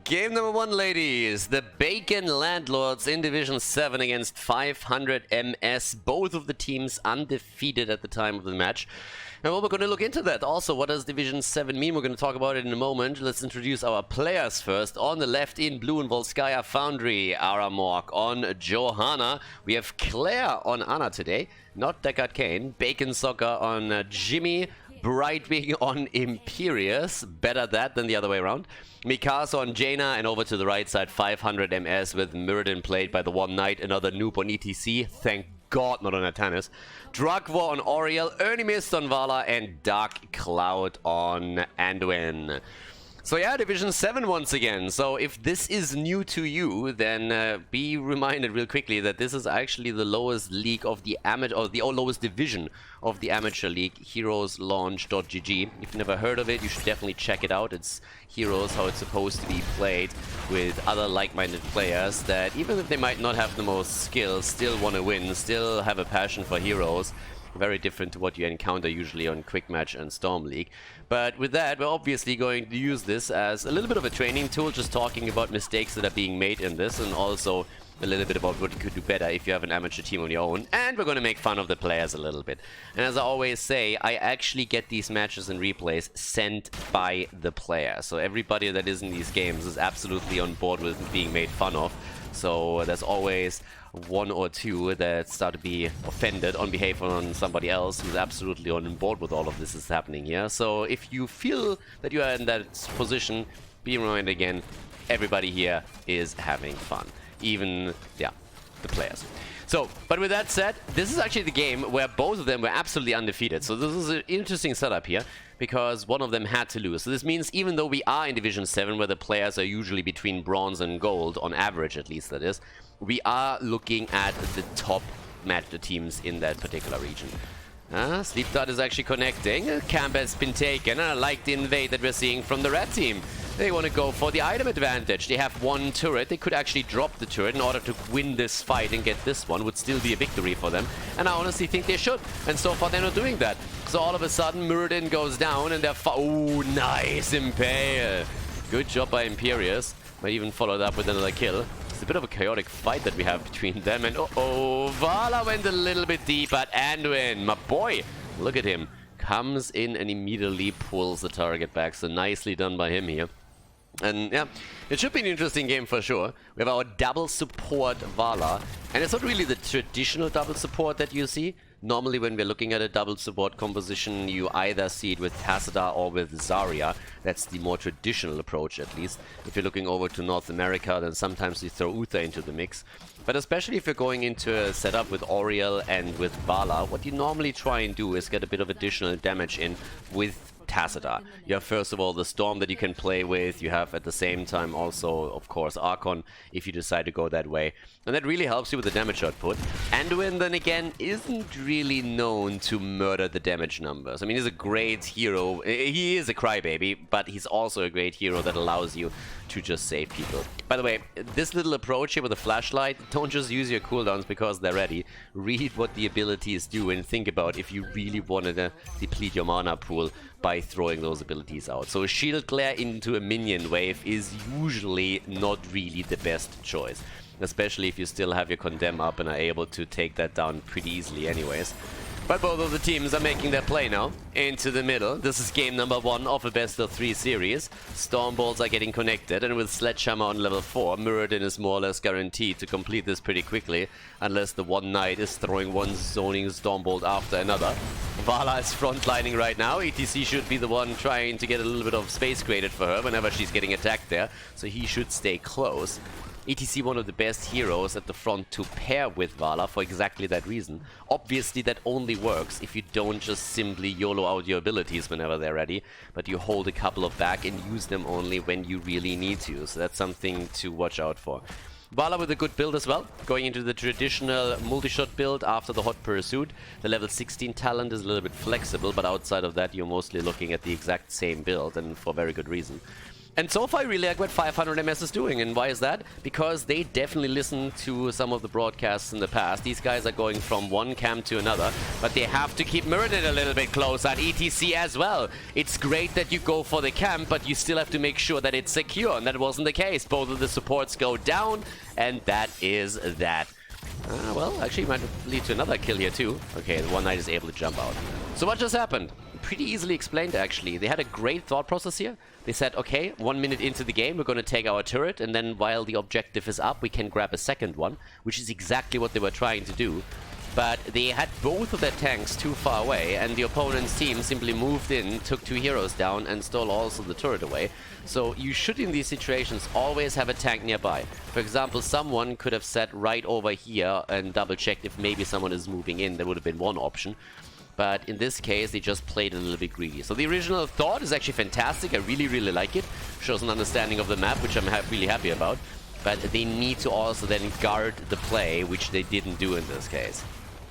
Game number 1, ladies. The Bacon Landlords in Division 7 against 500 MS. Both of the teams undefeated at the time of the match. And well, we're going to look into that. Also, what does Division 7 mean? We're going to talk about it in a moment. Let's introduce our players first. On the left, in blue and Volskaya Foundry, Aramork on Johanna. We have Claire on Anna today. Not Deckard Kane. Bacon Soccer on Jimmy. Brightwing on Imperius. Better that than the other way around. Mikasa on Jaina, and over to the right side, 500 MS with Mirrodin played by the One Knight, another noob on ETC. Thank God, not on Atanis. Drugvor on Oriel, Ernie Mist on Vala, and Dark Cloud on Anduin. So yeah, Division 7 once again. So if this is new to you, then be reminded real quickly that this is actually the lowest league of the amateur, or the lowest division of the amateur league, heroeslaunch.gg. If you've never heard of it, you should definitely check it out. It's Heroes, how it's supposed to be played with other like-minded players that, even if they might not have the most skill, still want to win, still have a passion for Heroes. Very different to what you encounter usually on Quick Match and Storm League. But with that, we're obviously going to use this as a little bit of a training tool, just talking about mistakes that are being made in this, and also a little bit about what you could do better if you have an amateur team on your own. And we're going to make fun of the players a little bit. And as I always say, I actually get these matches and replays sent by the player. So everybody that is in these games is absolutely on board with being made fun of. So there's always one or two that start to be offended on behalf of somebody else who's absolutely on board with all of this is happening here. So if you feel that you are in that position, be reminded again, everybody here is having fun. Even, yeah, the players. So, but with that said, this is actually the game where both of them were absolutely undefeated. So this is an interesting setup here, because one of them had to lose. So this means even though we are in Division 7, where the players are usually between bronze and gold, on average at least that is, we are looking at the top match teams in that particular region. Sleep Dart is actually connecting. Camp has been taken, and I like the invade that we're seeing from the red team. They want to go for the item advantage. They have one turret. They could actually drop the turret in order to win this fight and get this one. Would still be a victory for them. And I honestly think they should. And so far they're not doing that. So all of a sudden Mirrodin goes down and they're oh, nice Impale. Good job by Imperius. Might even followed up with another kill. It's a bit of a chaotic fight that we have between them. And uh-oh, Vala went a little bit deep, but Anduin, my boy, look at him. Comes in and immediately pulls the target back. So nicely done by him here. And yeah, it should be an interesting game for sure. We have our double support Vala, and it's not really the traditional double support that you see. Normally when we're looking at a double support composition, you either see it with Tassadar or with Zarya. That's the more traditional approach, at least. If you're looking over to North America, then sometimes you throw Uther into the mix. But especially if you're going into a setup with Oriel and with Vala, what you normally try and do is get a bit of additional damage in with Tassadar. You have first of all the Storm that you can play with. You have at the same time also, of course, Archon if you decide to go that way. And that really helps you with the damage output. Anduin, then again, isn't really known to murder the damage numbers. I mean, he's a great hero. He is a crybaby, but he's also a great hero that allows you to just save people. By the way, this little approach here with the flashlight, don't just use your cooldowns because they're ready. Read what the abilities do and think about if you really wanted to deplete your mana pool by throwing those abilities out. So a shield glare into a minion wave is usually not really the best choice, especially if you still have your condemn up and are able to take that down pretty easily anyways. But both of the teams are making their play now into the middle. This is game number 1 of a best of 3 series. Stormbolts are getting connected, and with Sledgehammer on level 4, Mirrodin is more or less guaranteed to complete this pretty quickly, unless the One Knight is throwing one zoning Stormbolt after another. Vala is frontlining right now. ETC should be the one trying to get a little bit of space created for her whenever she's getting attacked there, so he should stay close. ETC, one of the best heroes at the front to pair with Vala for exactly that reason. Obviously that only works if you don't just simply YOLO out your abilities whenever they're ready, but you hold a couple of back and use them only when you really need to. So that's something to watch out for. Vala with a good build as well, going into the traditional multi-shot build after the Hot Pursuit. The level 16 talent is a little bit flexible, but outside of that you're mostly looking at the exact same build, and for very good reason. And so far, I really like what 500 MS is doing. And why is that? Because they definitely listen to some of the broadcasts in the past. These guys are going from one camp to another, but they have to keep Muradin a little bit closer, and ETC as well. It's great that you go for the camp, but you still have to make sure that it's secure, and that wasn't the case. Both of the supports go down, and that is that. Well, actually, it might lead to another kill here too. Okay, the One Knight is able to jump out. So what just happened? Pretty easily explained, actually. They had a great thought process here. They said, okay, 1 minute into the game, we're going to take our turret, and then while the objective is up, we can grab a second one, which is exactly what they were trying to do. But they had both of their tanks too far away, and the opponent's team simply moved in, took 2 heroes down, and stole also the turret away. So you should, in these situations, always have a tank nearby. For example, someone could have sat right over here and double-checked if maybe someone is moving in. That would have been one option. But in this case, they just played a little bit greedy. So the original thought is actually fantastic. I really, really like it. Shows an understanding of the map, which I'm really happy about. But they need to also then guard the play, which they didn't do in this case.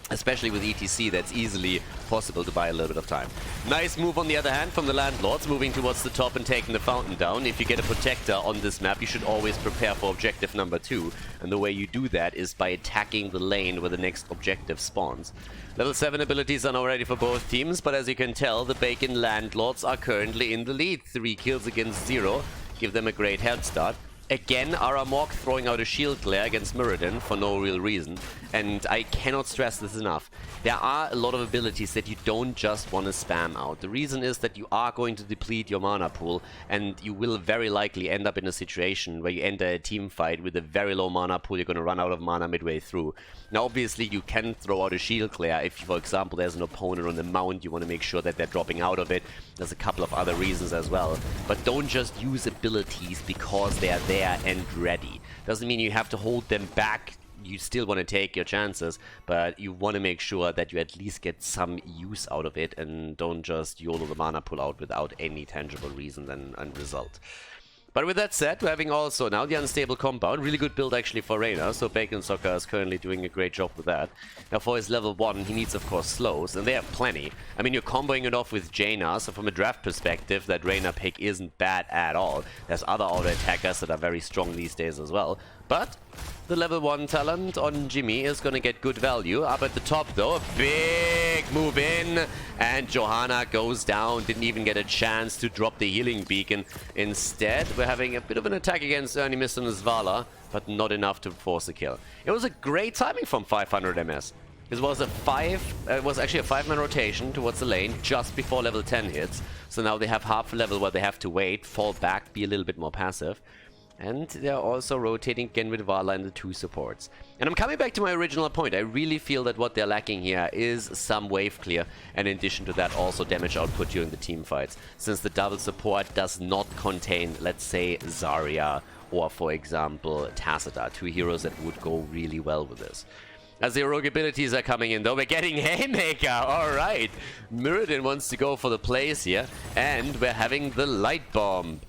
Especially with ETC, that's easily possible to buy a little bit of time. Nice move on the other hand from the Landlords, moving towards the top and taking the fountain down. If you get a protector on this map, you should always prepare for objective number 2. And the way you do that is by attacking the lane where the next objective spawns. Level 7 abilities are now ready for both teams, but as you can tell, the Bacon Landlords are currently in the lead. 3 kills against 0, give them a great head start. Again, Aramok throwing out a shield glare against Muradin for no real reason. And I cannot stress this enough. There are a lot of abilities that you don't just want to spam out. The reason is that you are going to deplete your mana pool, and you will very likely end up in a situation where you enter a team fight with a very low mana pool. You're going to run out of mana midway through. Now, obviously, you can throw out a shield glare if, for example, there's an opponent on the mount. You want to make sure that they're dropping out of it. There's a couple of other reasons as well. But don't just use abilities because they are there and ready. Doesn't mean you have to hold them back. You still want to take your chances, but you want to make sure that you at least get some use out of it and don't just YOLO the mana pull out without any tangible reason and result. But with that said, we're having also now the Unstable Compound. Really good build actually for Reyna, so Bacon Soccer is currently doing a great job with that. Now for his level 1, he needs of course slows, and they have plenty. I mean, you're comboing it off with Jaina, so from a draft perspective, that Reyna pick isn't bad at all. There's other auto attackers that are very strong these days as well. But the level 1 talent on Jimmy is going to get good value. Up at the top though, a big move in, and Johanna goes down. Didn't even get a chance to drop the healing beacon. Instead, we're having a bit of an attack against Ernie Mist and Zvala, but not enough to force a kill. It was a great timing from 500 MS. It was actually a 5-man rotation towards the lane just before level 10 hits. So now they have half a level where they have to wait, fall back, be a little bit more passive. And they're also rotating again with Vala and the 2 supports. And I'm coming back to my original point. I really feel that what they're lacking here is some wave clear. And in addition to that, also damage output during the team fights. Since the double support does not contain, let's say, Zarya or, for example, Tacita. 2 heroes that would go really well with this. As the heroic abilities are coming in, though, we're getting Haymaker. Alright. Muradin wants to go for the plays here. And we're having the Light Bomb.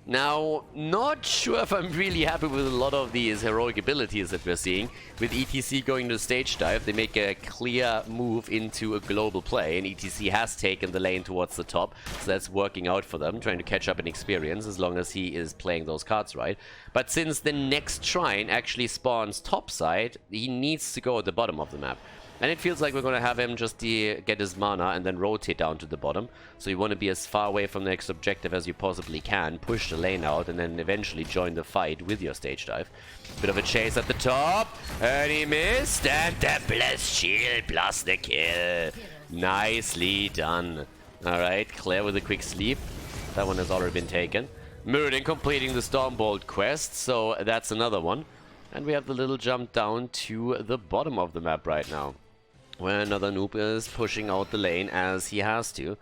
Now, not sure if I'm really happy with a lot of these heroic abilities that we're seeing. With ETC going to stage dive, they make a clear move into a global play, and ETC has taken the lane towards the top, so that's working out for them, trying to catch up in experience as long as he is playing those cards right. But since the next shrine actually spawns topside, he needs to go at the bottom of the map. And it feels like we're going to have him just get his mana and then rotate down to the bottom. So you want to be as far away from the next objective as you possibly can, push the lane out, and then eventually join the fight with your stage dive. Bit of a chase at the top, and he missed, and the blessed shield plus the kill. Nicely done. Alright, Claire with a quick sleep. That one has already been taken. Muradin completing the Stormbolt quest, so that's another one. And we have the little jump down to the bottom of the map right now, where another noob is pushing out the lane as he has to.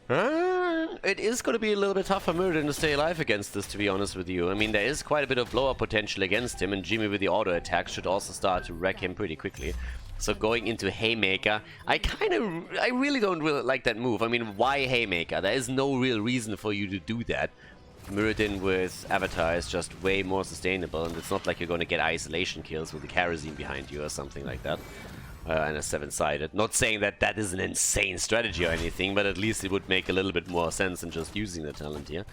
It is going to be a little bit tough for Muradin to stay alive against this, to be honest with you. I mean, there is quite a bit of blow-up potential against him, and Jimmy with the auto attack should also start to wreck him pretty quickly. So going into Haymaker, I really don't like that move. I mean, why Haymaker? There is no real reason for you to do that. Muradin with Avatar is just way more sustainable, and it's not like you're going to get isolation kills with the Kerosene behind you or something like that. And a 7-sided. Not saying that that is an insane strategy or anything, but at least it would make a little bit more sense than just using the talent here.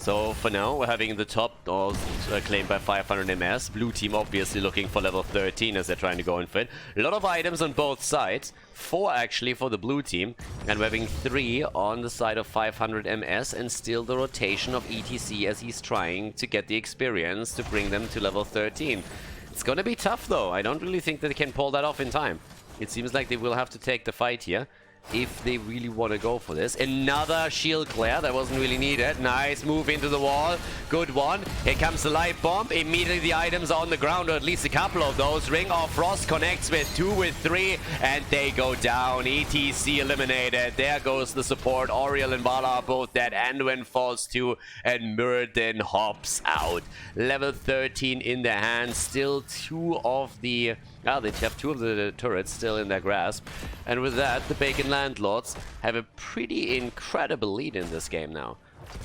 So for now, we're having the top claimed by 500 MS. Blue team obviously looking for level 13 as they're trying to go in for it. A lot of items on both sides. 4 actually for the blue team. And we're having 3 on the side of 500 MS. And still the rotation of ETC as he's trying to get the experience to bring them to level 13. It's gonna be tough though. I don't really think that they can pull that off in time. It seems like they will have to take the fight here if they really want to go for this. Another shield glare that wasn't really needed. Nice move into the wall. Good one. Here comes the light bomb. Immediately the items are on the ground, or at least a couple of those. Ring of Frost connects with 2 with 3, and they go down. ETC eliminated. There goes the support. Oriel and Vala are both dead. Anduin falls too, and Muradin hops out. Level 13 in their hands. Still 2 of the... they have 2 of the turrets still in their grasp. And with that, the Bacon Landlords have a pretty incredible lead in this game now.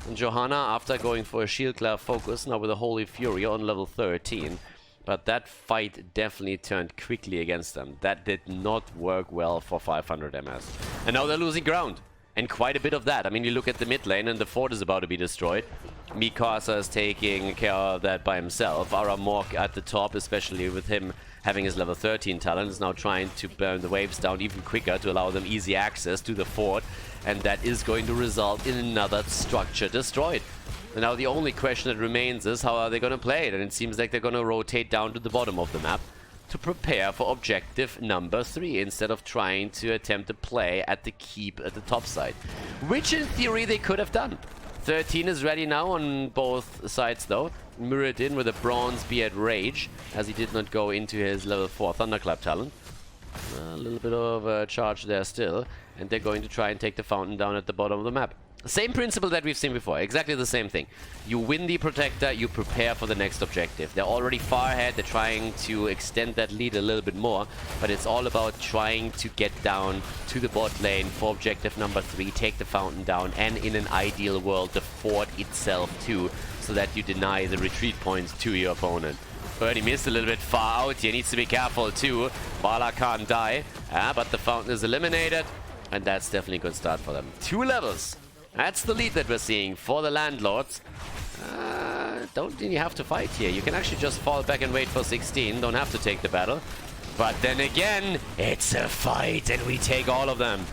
And Johanna, after going for a shield glare focus, now with a Holy Fury on level 13. But that fight definitely turned quickly against them. That did not work well for 500 MS. And now they're losing ground. And quite a bit of that. I mean, you look at the mid lane and the fort is about to be destroyed. Mikasa is taking care of that by himself. Aramok at the top, especially with him having his level 13 talent, is now trying to burn the waves down even quicker to allow them easy access to the fort. And that is going to result in another structure destroyed. And now the only question that remains is how are they going to play it? And it seems like they're going to rotate down to the bottom of the map to prepare for objective number 3 instead of trying to attempt to play at the keep at the top side. Which in theory they could have done. 13 is ready now on both sides though. Muradin with a bronze beard rage as he did not go into his level 4 Thunderclap talent. A little bit of a charge there still, and they're going to try and take the fountain down at the bottom of the map. Same principle that we've seen before, exactly the same thing. You win the protector, you prepare for the next objective. They're already far ahead, they're trying to extend that lead a little bit more, but it's all about trying to get down to the bot lane for objective number 3, take the fountain down, and in an ideal world, the fort itself too, so that you deny the retreat points to your opponent. But he missed a little bit far out, he needs to be careful too. Bala can't die, but the fountain is eliminated, and that's definitely a good start for them. 2 levels. That's the lead that we're seeing for the Landlords. Don't really have to fight here. You can actually just fall back and wait for 16. Don't have to take the battle. But then again, it's a fight and we take all of them.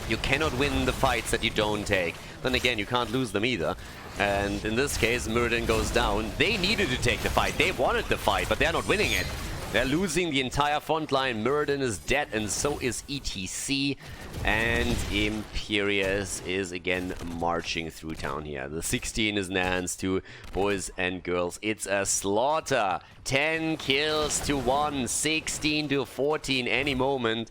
You cannot win the fights that you don't take. Then again, you can't lose them either. And in this case, Muradin goes down. They needed to take the fight. They wanted the fight, but they're not winning it. They're losing the entire front line. Muradin is dead, and so is ETC. And Imperius is again marching through town here. The 16 is in their hands too, boys and girls. It's a slaughter. 10 kills to 1, 16 to 14 any moment.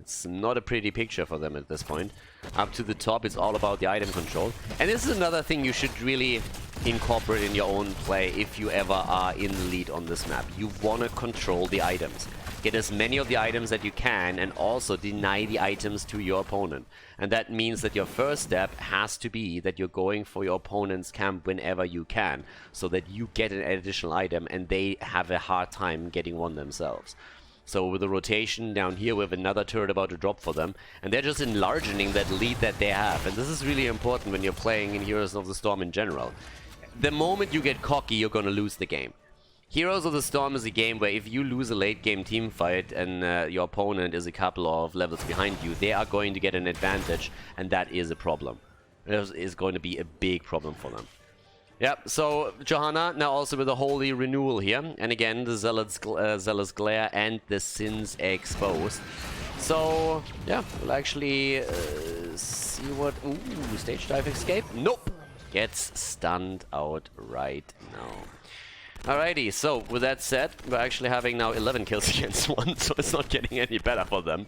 It's not a pretty picture for them at this point. Up to the top, it's all about the item control. And this is another thing you should really incorporate in your own play if you ever are in the lead on this map. You want to control the items. Get as many of the items that you can and also deny the items to your opponent. And that means that your first step has to be that you're going for your opponent's camp whenever you can, so that you get an additional item and they have a hard time getting one themselves. So with the rotation down here, we have another turret about to drop for them. And they're just enlarging that lead that they have. And this is really important when you're playing in Heroes of the Storm in general. The moment you get cocky, you're going to lose the game. Heroes of the Storm is a game where if you lose a late game team fight and your opponent is a couple of levels behind you, they are going to get an advantage. And that is a problem. It is going to be a big problem for them. Yep, so Johanna now also with a holy renewal here. And again, the Zealous Glare and the Sins exposed. So, yeah, we'll actually see what... Ooh, stage dive escape? Nope! Gets stunned out right now. Alrighty, so with that said, we're actually having now 11 kills against 1, so it's not getting any better for them.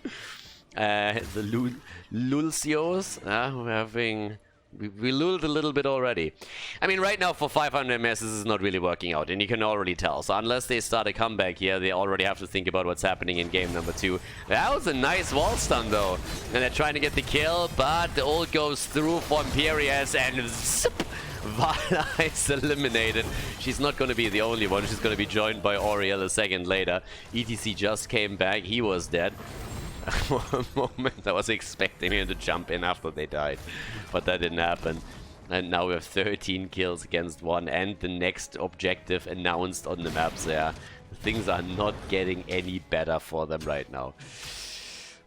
The Lulcios, we're having... We lulled a little bit already. I mean, right now for 500 MS, this is not really working out, and you can already tell. So unless they start a comeback here, they already have to think about what's happening in game number 2. That was a nice wall stun, though. And they're trying to get the kill, but the ult goes through for Imperius, and zip! Vala is eliminated. She's not going to be the only one. She's going to be joined by Oriel a second later. ETC just came back. He was dead. For a moment I was expecting him to jump in after they died, but that didn't happen. And now we have 13 kills against 1 and the next objective announced on the maps there. Things are not getting any better for them right now.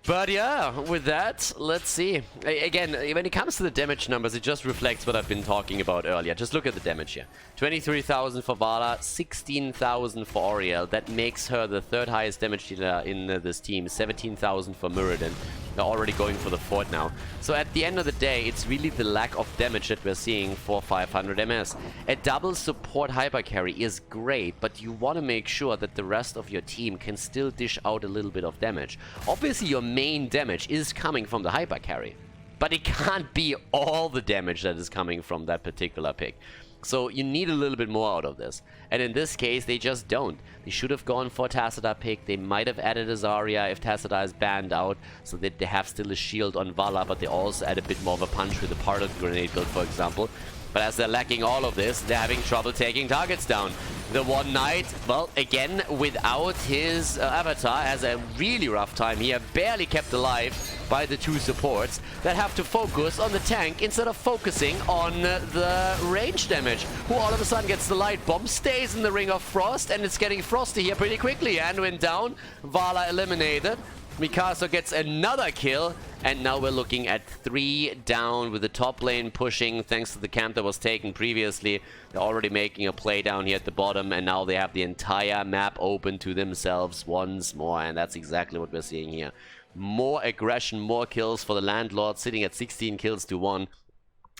But yeah, with that, let's see. Again, when it comes to the damage numbers, it just reflects what I've been talking about earlier. Just look at the damage here. 23,000 for Vala, 16,000 for Auriel. That makes her the third highest damage dealer in this team. 17,000 for Muradin. They're already going for the fort now. So at the end of the day, it's really the lack of damage that we're seeing for 500 MS. A double support hyper carry is great, but you want to make sure that the rest of your team can still dish out a little bit of damage. Obviously, your main damage is coming from the hyper carry, but it can't be all the damage that is coming from that particular pick. So you need a little bit more out of this. And in this case, they just don't. They should have gone for a Tacita pick. They might have added a Zarya if Tacita is banned out, so that they have still a shield on Vala, but they also add a bit more of a punch with the particle grenade build, for example. But as they're lacking all of this, they're having trouble taking targets down. The One Knight, well, again, without his avatar, has a really rough time here. Barely kept alive by the two supports that have to focus on the tank instead of focusing on the range damage. Who all of a sudden gets the light bomb, stays in the Ring of Frost, and it's getting frosty here pretty quickly. Anduin down, Vala eliminated. Mikasa gets another kill, and now we're looking at 3 down with the top lane pushing thanks to the camp that was taken previously. They're already making a play down here at the bottom, and now they have the entire map open to themselves once more, and that's exactly what we're seeing here. More aggression, more kills for the Landlords, sitting at 16 kills to 1.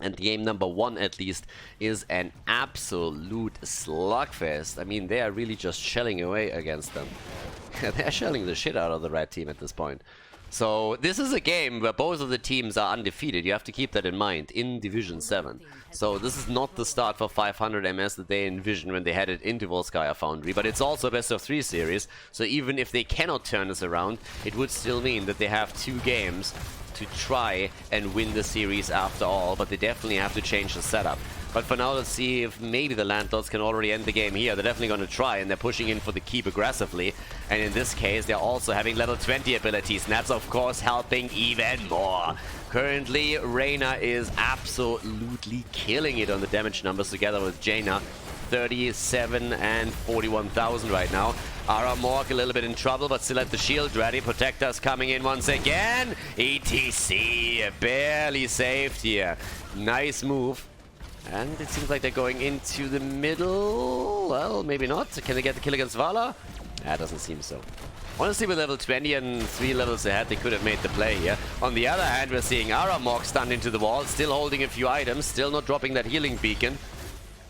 And game number 1, at least, is an absolute slugfest. I mean, they are really just shelling away against them. They're shelling the shit out of the red team at this point. So this is a game where both of the teams are undefeated. You have to keep that in mind in Division 7. So this is not the start for 500 MS that they envisioned when they headed into Volskaya Foundry, but it's also a best of 3 series. So even if they cannot turn this around, it would still mean that they have 2 games to try and win the series after all, but they definitely have to change the setup. But for now, let's see if maybe the Landlords can already end the game here. They're definitely going to try, and they're pushing in for the keep aggressively. And in this case, they're also having level 20 abilities, and that's, of course, helping even more. Currently, Reyna is absolutely killing it on the damage numbers together with Jaina. 37 and 41,000 right now. Aramork a little bit in trouble, but still have the shield ready. Protectors coming in once again. ETC barely saved here. Nice move. And it seems like they're going into the middle. Well, maybe not. Can they get the kill against Vala? That doesn't seem so. Honestly, with level 20 and 3 levels ahead, they could have made the play here. On the other hand, we're seeing Aramork stunned into the wall, still holding a few items, still not dropping that healing beacon.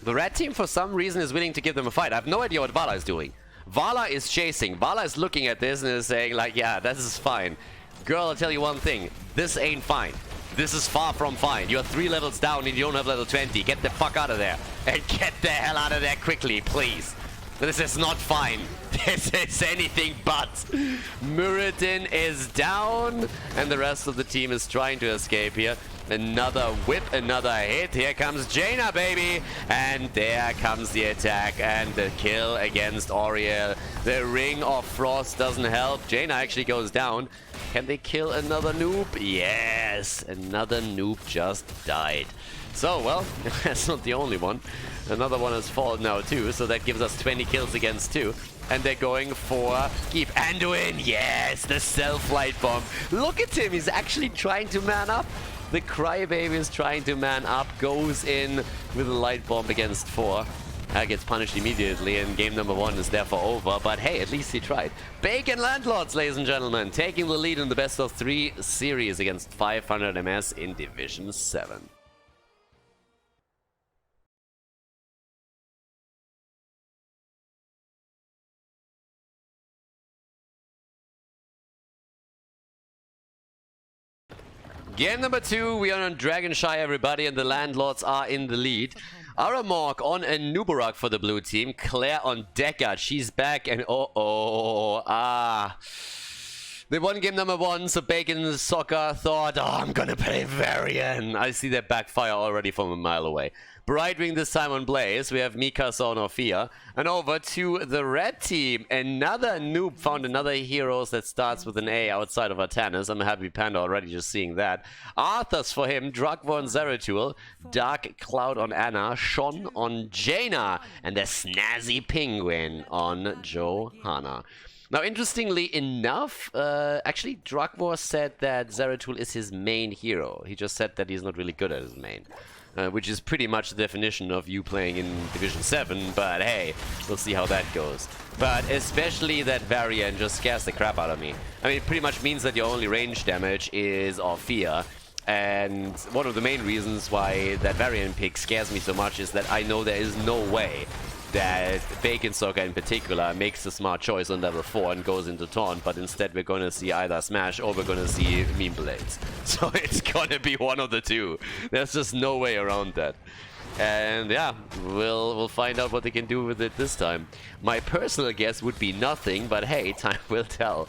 The red team, for some reason, is willing to give them a fight. I have no idea what Vala is doing. Vala is chasing. Vala is looking at this and is saying, like, yeah, this is fine. Girl, I'll tell you one thing. This ain't fine. This is far from fine. You're 3 levels down and you don't have level 20. Get the fuck out of there. And get the hell out of there quickly, please. This is not fine. This is anything but. Muradin is down, and the rest of the team is trying to escape here. Another whip, another hit. Here comes Jaina, baby. And there comes the attack and the kill against Auriel. The Ring of Frost doesn't help. Jaina actually goes down. Can they kill another noob? Yes, another noob just died. So, well, that's not the only one. Another one has fallen now too, so that gives us 20 kills against 2. And they're going for keep. Anduin, yes, the self-light bomb. Look at him, he's actually trying to man up. The crybaby is trying to man up, goes in with a light bomb against 4. Gets punished immediately, and game number 1 is therefore over. But hey, at least he tried. Bacon Landlords, ladies and gentlemen, taking the lead in the best of 3 series against 500 MS in Division 7. Game number 2, we are on Dragonshy, everybody, and the Landlords are in the lead. Aramork on a Nubarak for the blue team. Claire on Deckard, she's back, and They won game number 1, so Bacon Soccer thought, oh, I'm gonna play Varian. I see that backfire already from a mile away. Brightwing this time on Blaze. We have Mika, Zone, or Fia. And over to the red team. Another noob found another heroes that starts with an A outside of Artanis. I'm a happy panda already just seeing that. Arthas for him, Drugvor on Zeratul, Dark Cloud on Anna, Sean on Jaina, and the Snazzy Penguin on Johanna. Now, interestingly enough, actually, Drugvor said that Zeratul is his main hero. He just said that he's not really good at his main, which is pretty much the definition of you playing in Division 7, but hey, we'll see how that goes. But especially that Varian just scares the crap out of me. I mean, it pretty much means that your only range damage is Orphea. And one of the main reasons why that Varian pick scares me so much is that I know there is no way that Bacon Soccer in particular makes a smart choice on level 4 and goes into taunt, but instead we're going to see either Smash or we're going to see Meme Blades. So it's going to be one of the two. There's just no way around that. And yeah, we'll find out what they can do with it this time. My personal guess would be nothing, but hey, time will tell.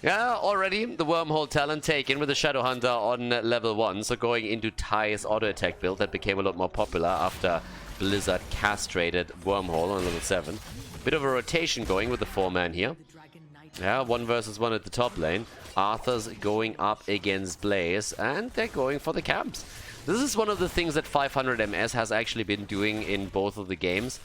Yeah, already the Wormhole talent taken with the Shadow Hunter on level 1, so going into Ty's auto attack build that became a lot more popular after Blizzard castrated Wormhole on level 7. Bit of a rotation going with the 4-man here. Yeah, 1 versus 1 at the top lane. Arthur's going up against Blaze, and they're going for the camps. This is one of the things that 500 MS has actually been doing in both of the games.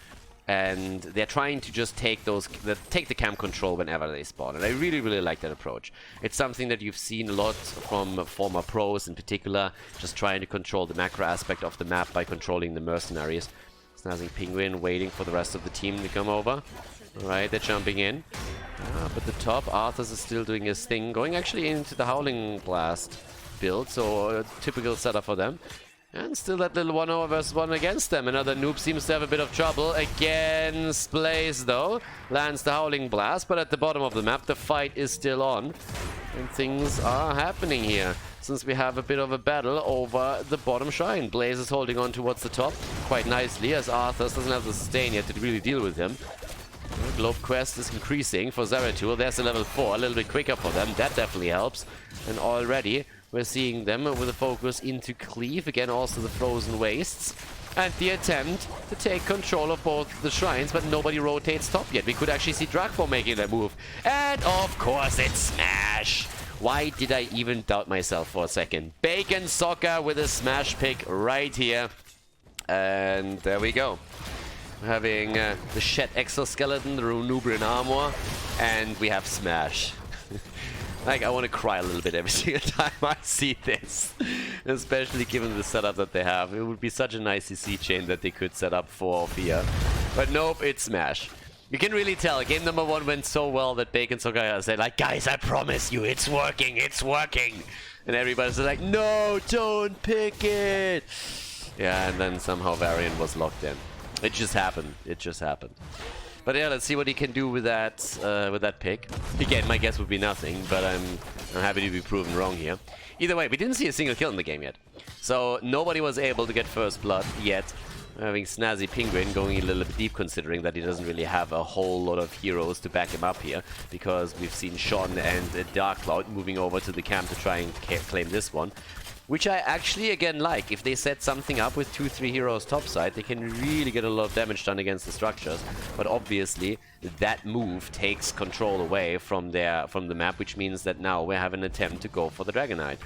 And they're trying to just take the camp control whenever they spawn. And I really, really like that approach. It's something that you've seen a lot from former pros in particular, just trying to control the macro aspect of the map by controlling the mercenaries. Snazzy Penguin waiting for the rest of the team to come over. Alright, they're jumping in. But the top, Arthas is still doing his thing, going actually into the Howling Blast build, so a typical setup for them. And still that little 1 versus 1 against them. Another noob seems to have a bit of trouble against Blaze though. Lands the Howling Blast, but at the bottom of the map the fight is still on. And things are happening here, since we have a bit of a battle over the bottom shrine. Blaze is holding on towards the top quite nicely, as Arthas doesn't have the sustain yet to really deal with him. The Globe Quest is increasing for Zeratul. There's a level 4, a little bit quicker for them. That definitely helps. And already we're seeing them with a focus into Cleave. Again, also the Frozen Wastes. And the attempt to take control of both the shrines, but nobody rotates top yet. We could actually see Drugvor making that move. And of course, it's Smash. Why did I even doubt myself for a second? Bacon Soccer with a Smash pick right here. And there we go. We're having the Shed Exoskeleton, the Runubrian Armor, and we have Smash. Like, I want to cry a little bit every single time I see this. Especially given the setup that they have. It would be such a nice CC chain that they could set up for Orphea. But nope, it's Smash. You can really tell, game number 1 went so well that Bacon Soccer said, like, guys, I promise you, it's working, it's working. And everybody's like, no, don't pick it. Yeah, and then somehow Varian was locked in. It just happened. It just happened. But yeah, let's see what he can do with that pick. Again, my guess would be nothing, but I'm happy to be proven wrong here. Either way, we didn't see a single kill in the game yet. So nobody was able to get first blood yet. Having Snazzy Penguin going a little bit deep, considering that he doesn't really have a whole lot of heroes to back him up here, because we've seen Sean and Dark Cloud moving over to the camp to try and claim this one. Which I actually, again, like. If they set something up with 2-3 heroes topside, they can really get a lot of damage done against the structures. But obviously, that move takes control away from the map, which means that now we have an attempt to go for the Dragon Knight.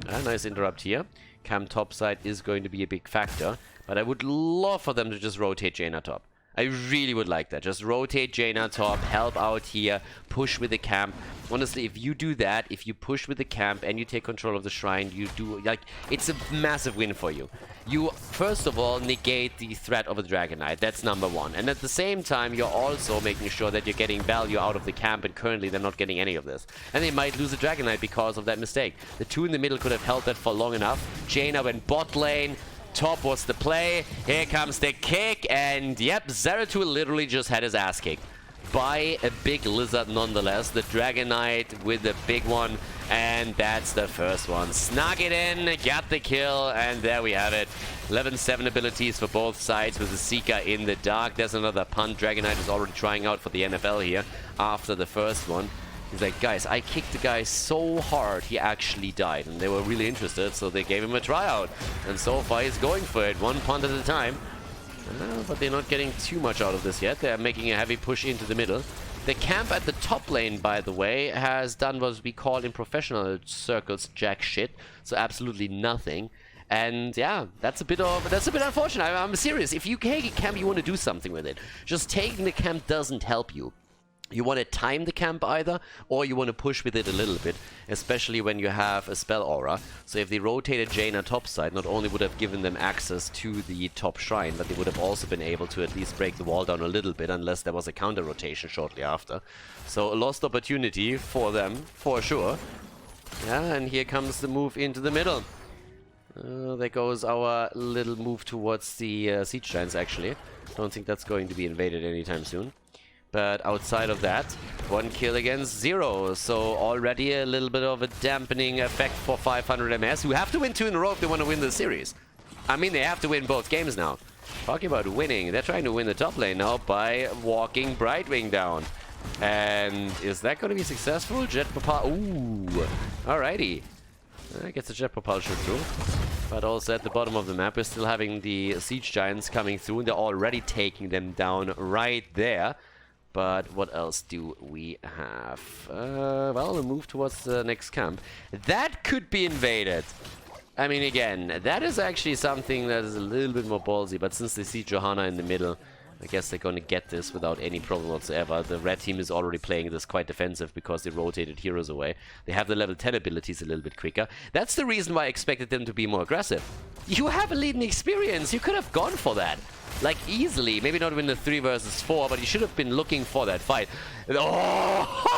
Nice interrupt here. Cam topside is going to be a big factor, but I would love for them to just rotate Jaina top. I really would like that. Just rotate Jaina top, help out here, push with the camp. Honestly, if you do that, if you push with the camp and you take control of the shrine, you do, like, it's a massive win for you. You, first of all, negate the threat of a Dragon Knight. That's number 1. And at the same time, you're also making sure that you're getting value out of the camp, and currently they're not getting any of this. And they might lose a Dragon Knight because of that mistake. The 2 in the middle could have held that for long enough. Jaina went bot lane. Top was the play. Here comes the kick, and yep, Zeratul literally just had his ass kicked by a big lizard nonetheless. The Dragon Knight with the big one, and that's the first one. Snuck it in, got the kill, and there we have it. 11-7 abilities for both sides with the Seeker in the dark. There's another punt. Dragon Knight is already trying out for the NFL here after the first one. He's like, guys, I kicked the guy so hard he actually died. And they were really interested, so they gave him a tryout. And so far he's going for it, one punt at a time. But they're not getting too much out of this yet. They're making a heavy push into the middle. The camp at the top lane, by the way, has done what we call in professional circles jack shit. So absolutely nothing. And yeah, that's a bit unfortunate. I'm serious. If you take a camp, you want to do something with it. Just taking the camp doesn't help you. You want to time the camp either, or you want to push with it a little bit, especially when you have a spell aura. So if they rotated Jaina topside, not only would have given them access to the top shrine, but they would have also been able to at least break the wall down a little bit, unless there was a counter rotation shortly after. So a lost opportunity for them, for sure. Yeah, and here comes the move into the middle. There goes our little move towards the siege giants, actually. Don't think that's going to be invaded anytime soon. But outside of that, 1 kill against 0. So already a little bit of a dampening effect for 500 MS, who have to win 2 in a row if they want to win the series. I mean, they have to win both games now. Talking about winning, they're trying to win the top lane now by walking Brightwing down. And is that going to be successful? Jet propulsion. Ooh, alrighty. Gets a jet propulsion through. But also at the bottom of the map, we're still having the siege giants coming through. And they're already taking them down right there. But what else do we have? Well, we'll move towards the next camp. That could be invaded. I mean, again, that is actually something that is a little bit more ballsy. But since they see Johanna in the middle, I guess they're going to get this without any problem whatsoever. The red team is already playing this quite defensive because they rotated heroes away. They have the level 10 abilities a little bit quicker. That's the reason why I expected them to be more aggressive. You have a leading experience. You could have gone for that. Like, easily. Maybe not win the 3 versus 4, but you should have been looking for that fight. Oh!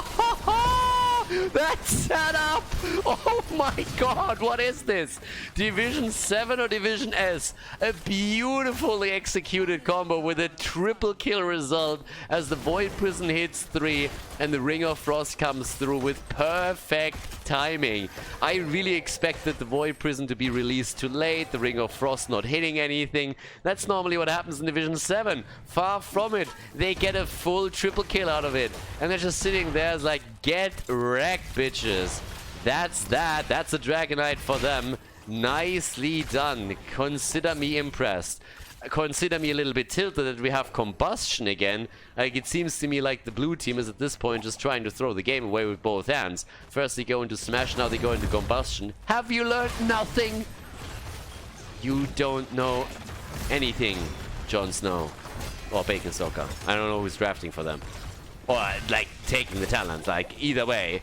That setup! Oh my god, what is this? Division 7 or Division S? A beautifully executed combo with a triple kill result as the Void Prison hits 3 and the Ring of Frost comes through with perfect timing. I really expected the Void Prison to be released too late, the Ring of Frost not hitting anything. That's normally what happens in Division 7. Far from it. They get a full triple kill out of it. And they're just sitting there like, get wrecked, bitches. That's that. That's a Dragonite for them. Nicely done. Consider me impressed. Consider me a little bit tilted that we have combustion again. Like, it seems to me like the blue team is at this point just trying to throw the game away with both hands. First they go into smash, now they go into combustion. Have you learned nothing? You don't know anything, Jon Snow. Or Bacon Soccer. I don't know who's drafting for them. Or, like, taking the talent. Like, either way,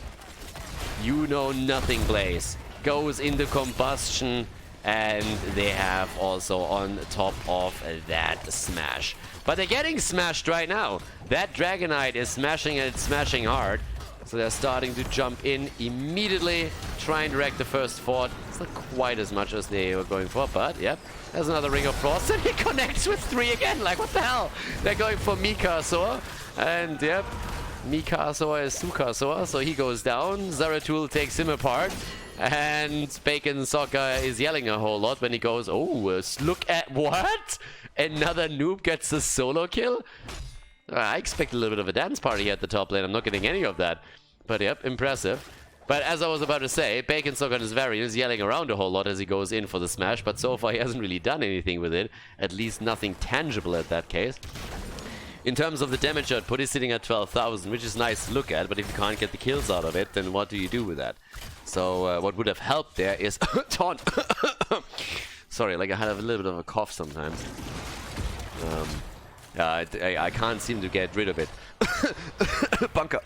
you know nothing, Blaze. Goes into combustion, and they have also on top of that smash. But they're getting smashed right now. That Dragonite is smashing, and it's smashing hard. So they're starting to jump in immediately, trying to wreck the first fort. It's not quite as much as they were going for, but yep. There's another Ring of Frost, and he connects with 3 again. Like, what the hell? They're going for Mikasor. And yep, Mikasor is Sukasor, so he goes down. Zeratul takes him apart. And Bacon Soccer is yelling a whole lot when he goes, oh, look at what? Another noob gets a solo kill? I expect a little bit of a dance party at the top lane. I'm not getting any of that. But yep, impressive. But as I was about to say, Bacon Soccer on his variant is yelling around a whole lot as he goes in for the smash. But so far he hasn't really done anything with it. At least nothing tangible at that case. In terms of the damage output, he's sitting at 12,000, which is nice to look at, but if you can't get the kills out of it, then what do you do with that? So what would have helped there is taunt. Sorry, like I had a little bit of a cough sometimes. I can't seem to get rid of it. Bunker.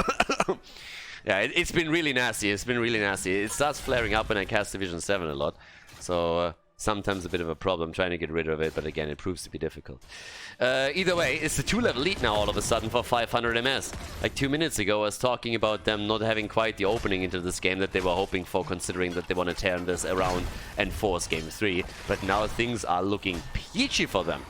Yeah, it's been really nasty. It's been really nasty. It starts flaring up when I cast Division 7 a lot. So sometimes a bit of a problem trying to get rid of it, but again, it proves to be difficult. Either way, it's a 2-level lead now all of a sudden for 500 MS. Like 2 minutes ago, I was talking about them not having quite the opening into this game that they were hoping for, considering that they want to turn this around and force Game 3. But now things are looking peachy for them.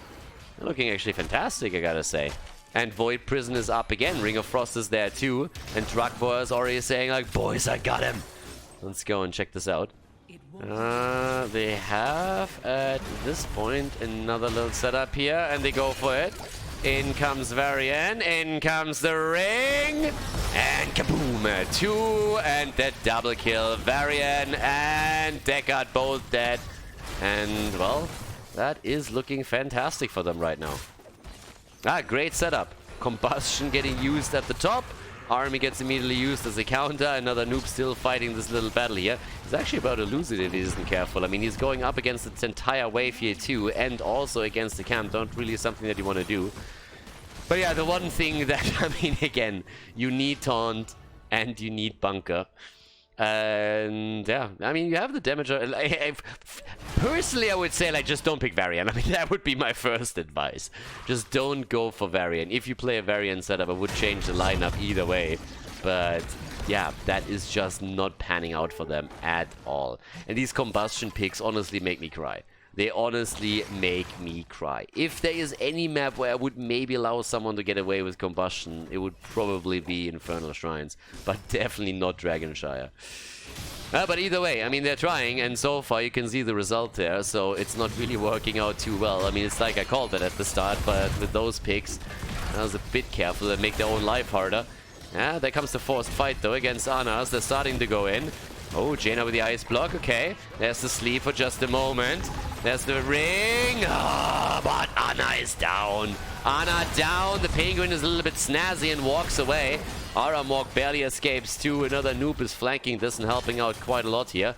They're looking actually fantastic, I gotta say. And Void Prison is up again. Ring of Frost is there too. And Drakvor is already saying like, boys, I got him. Let's go and check this out. They have, at this point, another little setup here, and they go for it. In comes Varian, in comes the ring, and kaboom! 2, and that double kill. Varian and Deckard both dead. And, well, that is looking fantastic for them right now. Great setup. Combustion getting used at the top. Army gets immediately used as a counter. Another noob still fighting this little battle here. He's actually about to lose it if he isn't careful. I mean, he's going up against its entire wave here too, and also against the camp. Not really something that you want to do. But yeah, the one thing that, I mean, again, you need taunt and you need bunker. And yeah, I mean, you have the damage. Personally, I would say, like, just don't pick Varian. I mean, that would be my first advice. Just don't go for Varian. If you play a Varian setup, I would change the lineup either way. But yeah, that is just not panning out for them at all. And these combustion picks honestly make me cry. They honestly make me cry. If there is any map where I would maybe allow someone to get away with combustion, it would probably be Infernal Shrines, but definitely not Dragonshire. But either way, I mean, they're trying, and so far you can see the result there, so it's not really working out too well. I mean, it's like I called it at the start, but with those picks, I was a bit careful to make their own life harder. Yeah, there comes the forced fight, though, against Anas. They're starting to go in. Oh, Jaina with the ice block, okay. There's the sleep for just a moment. There's the ring. Oh, but Anna is down. Anna down. The penguin is a little bit snazzy and walks away. Aramok barely escapes too. Another noob is flanking this and helping out quite a lot here.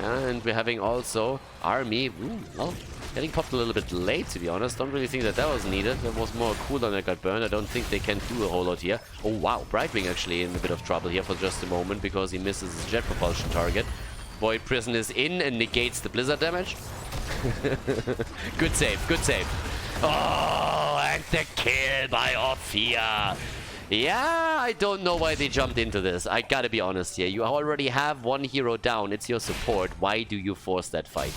And we're having also Army. Well, getting popped a little bit late, to be honest. Don't really think that that was needed. There was more cooldown that got burned. I don't think they can do a whole lot here. Oh, wow. Brightwing actually in a bit of trouble here for just a moment because he misses his jet propulsion target. Void Prison is in and negates the blizzard damage. Good save, good save. Oh, and the kill by Ophia. Yeah, I don't know why they jumped into this. I gotta be honest here. You already have one hero down. It's your support. Why do you force that fight?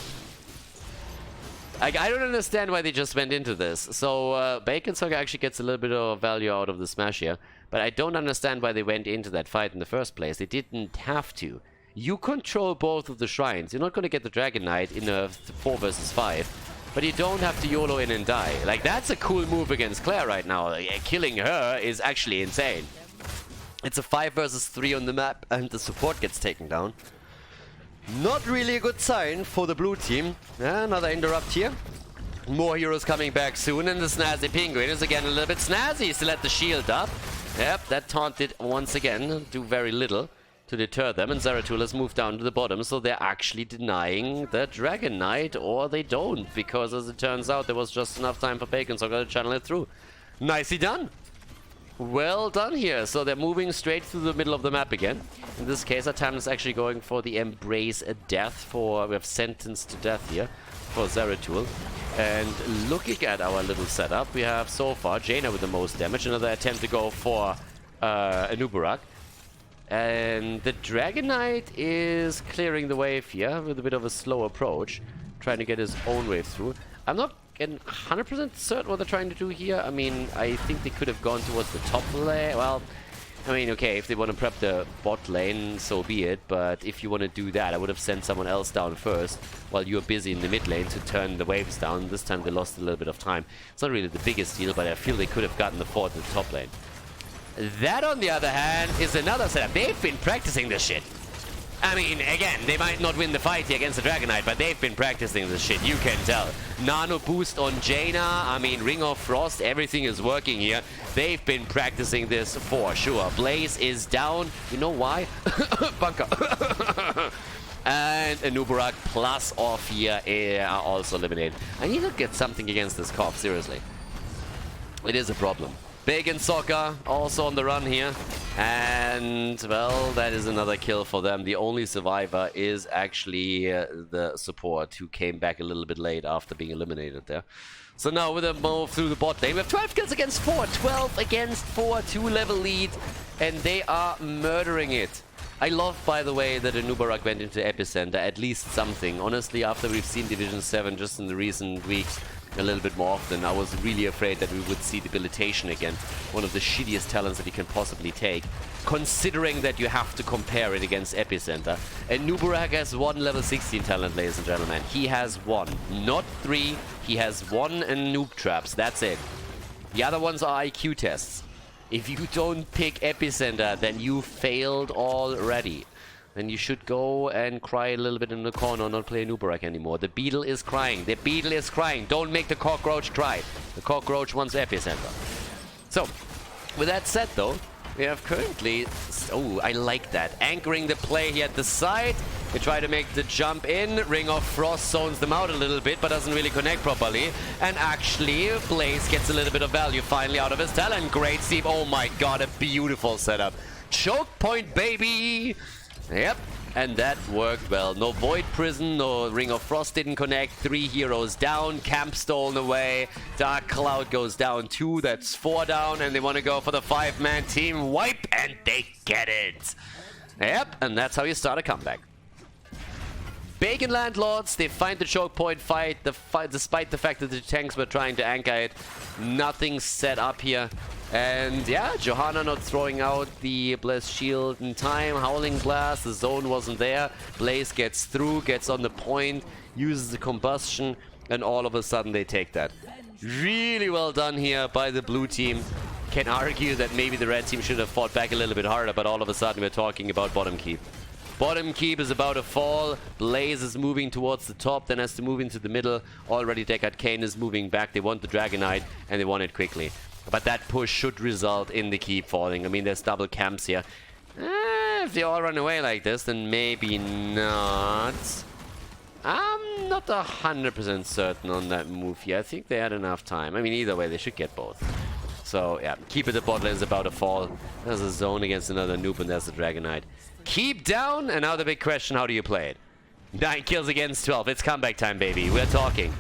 I don't understand why they just went into this. So, Bacon Saga actually gets a little bit of value out of the smash here. But I don't understand why they went into that fight in the first place. They didn't have to. You control both of the shrines. You're not going to get the Dragon Knight in a 4 versus 5. But you don't have to YOLO in and die. Like, that's a cool move against Claire right now. Killing her is actually insane. It's a 5 versus 3 on the map, and the support gets taken down. Not really a good sign for the blue team. Another interrupt here. More heroes coming back soon, and the snazzy penguin is again a little bit snazzy. Still at the shield up. Yep, that taunt did once again do very little to deter them, and Zeratul has moved down to the bottom, so they're actually denying the Dragon Knight, or they don't, because as it turns out, there was just enough time for Bacon, so I'm gonna channel it through. Nicely done! Well done here. So they're moving straight through the middle of the map again. In this case, Atam is actually going for the Embrace Death for... We have Sentenced to Death here for Zeratul. And looking at our little setup, we have so far Jaina with the most damage. Another attempt to go for Anubarak. And the Dragon Knight is clearing the wave here with a bit of a slow approach. Trying to get his own wave through. I'm not getting 100% certain what they're trying to do here. I mean, I think they could have gone towards the top lane. Well, I mean, okay, if they want to prep the bot lane, so be it. But if you want to do that, I would have sent someone else down first while you're busy in the mid lane to turn the waves down. This time they lost a little bit of time. It's not really the biggest deal, but I feel they could have gotten the fort in the top lane. That, on the other hand, is another setup. They've been practicing this shit. I mean, again, they might not win the fight here against the Dragon Knight, but they've been practicing this shit, you can tell. Nano boost on Jaina, I mean, Ring of Frost, everything is working here. They've been practicing this for sure. Blaze is down. You know why? Bunker. And Anubarak plus off here are also eliminated. I need to get something against this cop, seriously. It is a problem. Bacon Soccer also on the run here. And, well, that is another kill for them. The only survivor is actually the support, who came back a little bit late after being eliminated there. So now with a move through the bot lane, we have 12 kills against 4. 12 against 4, 2-level lead. And they are murdering it. I love, by the way, that Anubarak went into Epicenter, at least something. Honestly, after we've seen Division 7 just in the recent weeks, a little bit more often, I was really afraid that we would see Debilitation again. One of the shittiest talents that you can possibly take, considering that you have to compare it against Epicenter. And Anubarak has one level 16 talent, ladies and gentlemen. He has one, not 3. He has 1 and noob traps. That's it. The other ones are IQ tests. If you don't pick Epicenter, then you failed already. Then you should go and cry a little bit in the corner and not play Nubarak anymore. The beetle is crying. The beetle is crying. Don't make the cockroach cry. The cockroach wants Epicenter. So, with that said though, we have currently... Oh, I like that. Anchoring the play here at the side. They try to make the jump in. Ring of Frost zones them out a little bit, but doesn't really connect properly. And actually, Blaze gets a little bit of value finally out of his talent. Great Steve. Oh my god, a beautiful setup. Choke point, baby! Yep. And that worked well. No Void Prison, no Ring of Frost didn't connect. 3 heroes down, Camp stolen away. Dark Cloud goes down 2, that's 4 down. And they want to go for the 5-man team wipe, and they get it. Yep, and that's how you start a comeback. Bacon Landlords, they find the choke point fight, despite the fact that the tanks were trying to anchor it. Nothing set up here. And yeah, Johanna not throwing out the Blessed Shield in time. Howling Blast, the zone wasn't there. Blaze gets through, gets on the point, uses the combustion, and all of a sudden they take that. Really well done here by the blue team. Can argue that maybe the red team should have fought back a little bit harder, but all of a sudden we're talking about bottom keep. Bottom keep is about to fall. Blaze is moving towards the top, then has to move into the middle. Already Deckard Cain is moving back. They want the Dragonite, and they want it quickly. But that push should result in the keep falling. I mean, there's double camps here. If they all run away like this, then maybe not. I'm not 100% certain on that move here. I think they had enough time. I mean, either way, they should get both. So, yeah, keep it. The bot lane is about to fall. There's a zone against another noob, and there's the Dragonite. Keep down, and now the big question, how do you play it? 9 kills against 12. It's comeback time, baby. We're talking.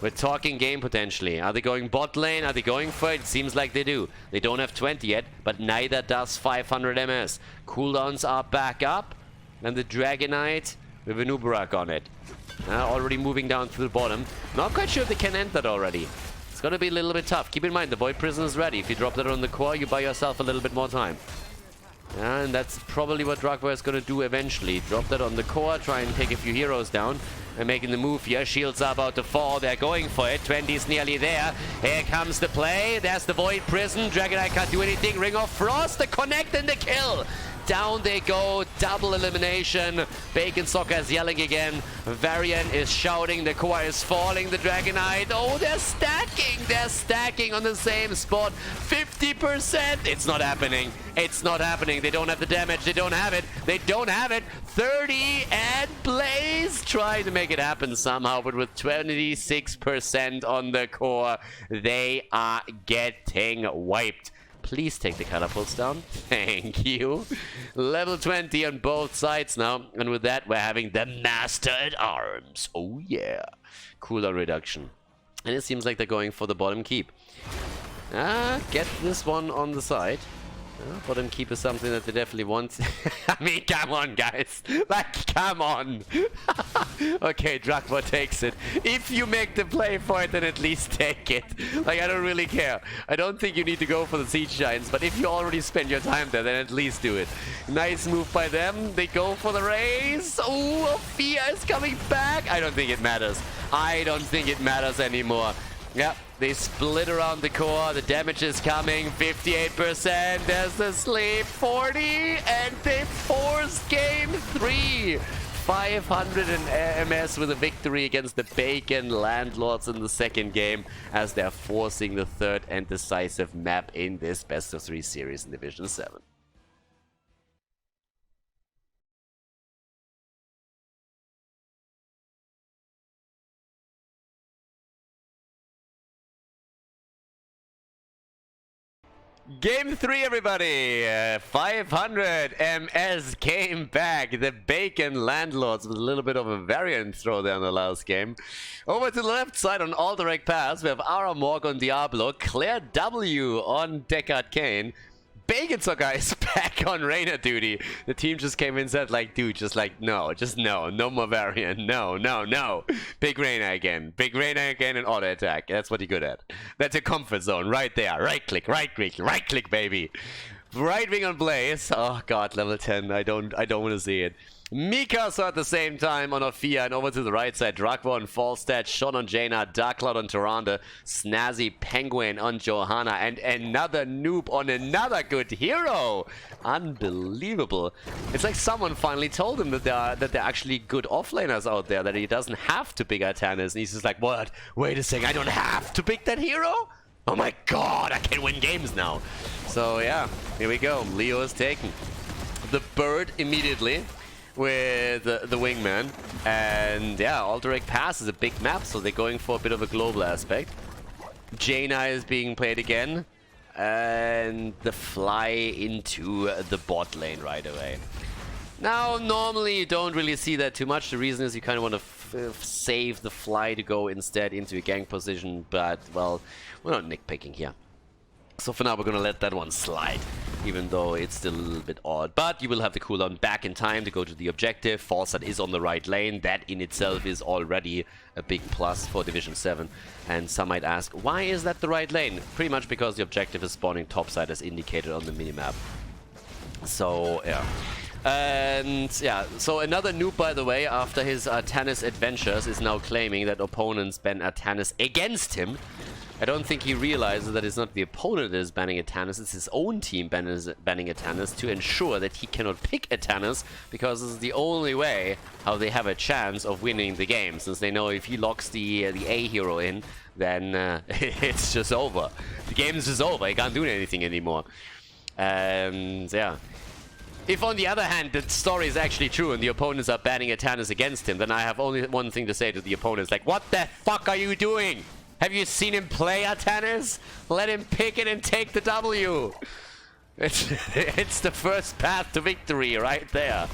We're talking game potentially. Are they going bot lane? Are they going for it? It seems like they do. They don't have 20 yet, but neither does 500 MS. Cooldowns are back up, and the Dragonite with a Nubarak on it. Already moving down to the bottom. Not quite sure if they can end that already. It's gonna be a little bit tough. Keep in mind, the Void Prison is ready. If you drop that on the core, you buy yourself a little bit more time. And that's probably what Drogba is going to do eventually. Drop that on the core, try and take a few heroes down. And making the move here. Shields are about to fall. They're going for it. 20's nearly there. Here comes the play. There's the Void Prison. Dragonite can't do anything. Ring of Frost, the connect and the kill. Down they go. Double elimination. Bacon Soccer is yelling again. Varian is shouting. The core is falling. The Dragonite. Oh, they're stacking. They're stacking on the same spot. 50%. It's not happening. It's not happening. They don't have the damage. They don't have it. They don't have it. 30 and Blaze trying to make it happen somehow, but with 26% on the core, they are getting wiped. Please take the catapults down. Thank you. Level 20 on both sides now. And with that, we're having the Master at Arms. Oh, yeah. Cooldown reduction. And it seems like they're going for the bottom keep. Get this one on the side. Bottom keep is something that they definitely want. I mean, come on, guys. Like, come on. Okay, Drogba takes it. If you make the play for it, then at least take it. Like, I don't really care. I don't think you need to go for the Siege Giants, but if you already spend your time there, then at least do it. Nice move by them. They go for the race. Oh, Fia is coming back. I don't think it matters. I don't think it matters anymore. Yep. They split around the core. The damage is coming. 58%. There's the sleep. 40. And they force game 3. 500 in MS with a victory against the Bacon Landlords in the second game, as they're forcing the third and decisive map in this best of 3 series in Division 7. Game 3, everybody! 500 MS came back. The Bacon Landlords with a little bit of a variant throw there in the last game. Over to the left side on all direct paths, we have Aramorg on Diablo, Claire W on Deckard Cain. Bacon Soccer is back on Reina duty. The team just came in and said, like, dude, just like, no, just no. No more variant. No, no, no. Big Reina again. Big Reina again and auto attack. That's what you're good at. That's your comfort zone right there. Right click, right click, baby. Right wing on Blaze. Oh god, level 10. I don't want to see it. Mikasa at the same time on Ophia, and over to the right side, Drakvo on Falstad, Sean on Jaina, Dark Cloud on Tyrande, Snazzy Penguin on Johanna, and another noob on another good hero. Unbelievable. It's like someone finally told him that there are actually good offlaners out there, that he doesn't have to pick Atanas, and he's just like, what? Wait a second, I don't have to pick that hero? Oh my god, I can win games now. So yeah, here we go. Leo is taken. The bird immediately with the wingman, and yeah, Alterac Pass is a big map, so they're going for a bit of a global aspect. Jaina is being played again, and the fly into the bot lane right away. Now, normally you don't really see that too much. The reason is you kind of want to save the fly to go instead into a gank position, but well, we're not nitpicking here. So for now, we're going to let that one slide, even though it's still a little bit odd. But you will have the cooldown back in time to go to the objective. Falstad is on the right lane. That in itself is already a big plus for Division 7. And some might ask, why is that the right lane? Pretty much because the objective is spawning topside as indicated on the minimap. So, yeah. And yeah, so another noob, by the way, after his Atanas adventures, is now claiming that opponents ban Atanas against him. I don't think he realizes that it's not the opponent that is banning Atanas, it's his own team banning Atanas to ensure that he cannot pick Atanas, because this is the only way how they have a chance of winning the game, since they know if he locks the A hero in, then it's just over. The game is just over, he can't do anything anymore. And yeah. If on the other hand the story is actually true and the opponents are banning Atanas against him, then I have only one thing to say to the opponents, like, what the fuck are you doing? Have you seen him play Atanas? Let him pick it and take the W. It's the first path to victory right there.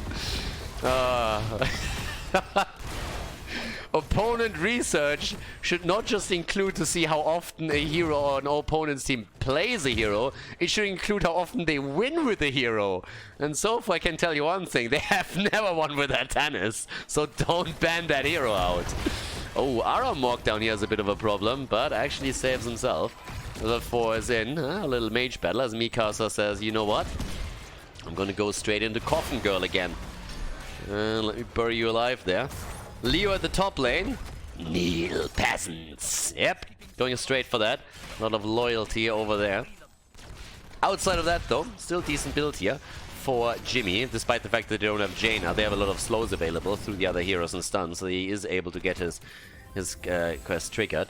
Opponent research should not just include to see how often a hero or an opponent's team plays a hero, it should include how often they win with a hero. And so far I can tell you one thing, they have never won with Atanas, so don't ban that hero out. Oh, Aramok down here has a bit of a problem, but actually saves himself. The 4 is in, a little mage battle as Mikasa says, you know what? I'm gonna go straight into Coffin Girl again. Let me bury you alive there. Leo at the top lane. Kneel, peasants. Yep, going straight for that. A lot of loyalty over there. Outside of that though, still decent build here for Jimmy, despite the fact that they don't have Jaina. They have a lot of slows available through the other heroes and stuns, so he is able to get his quest triggered.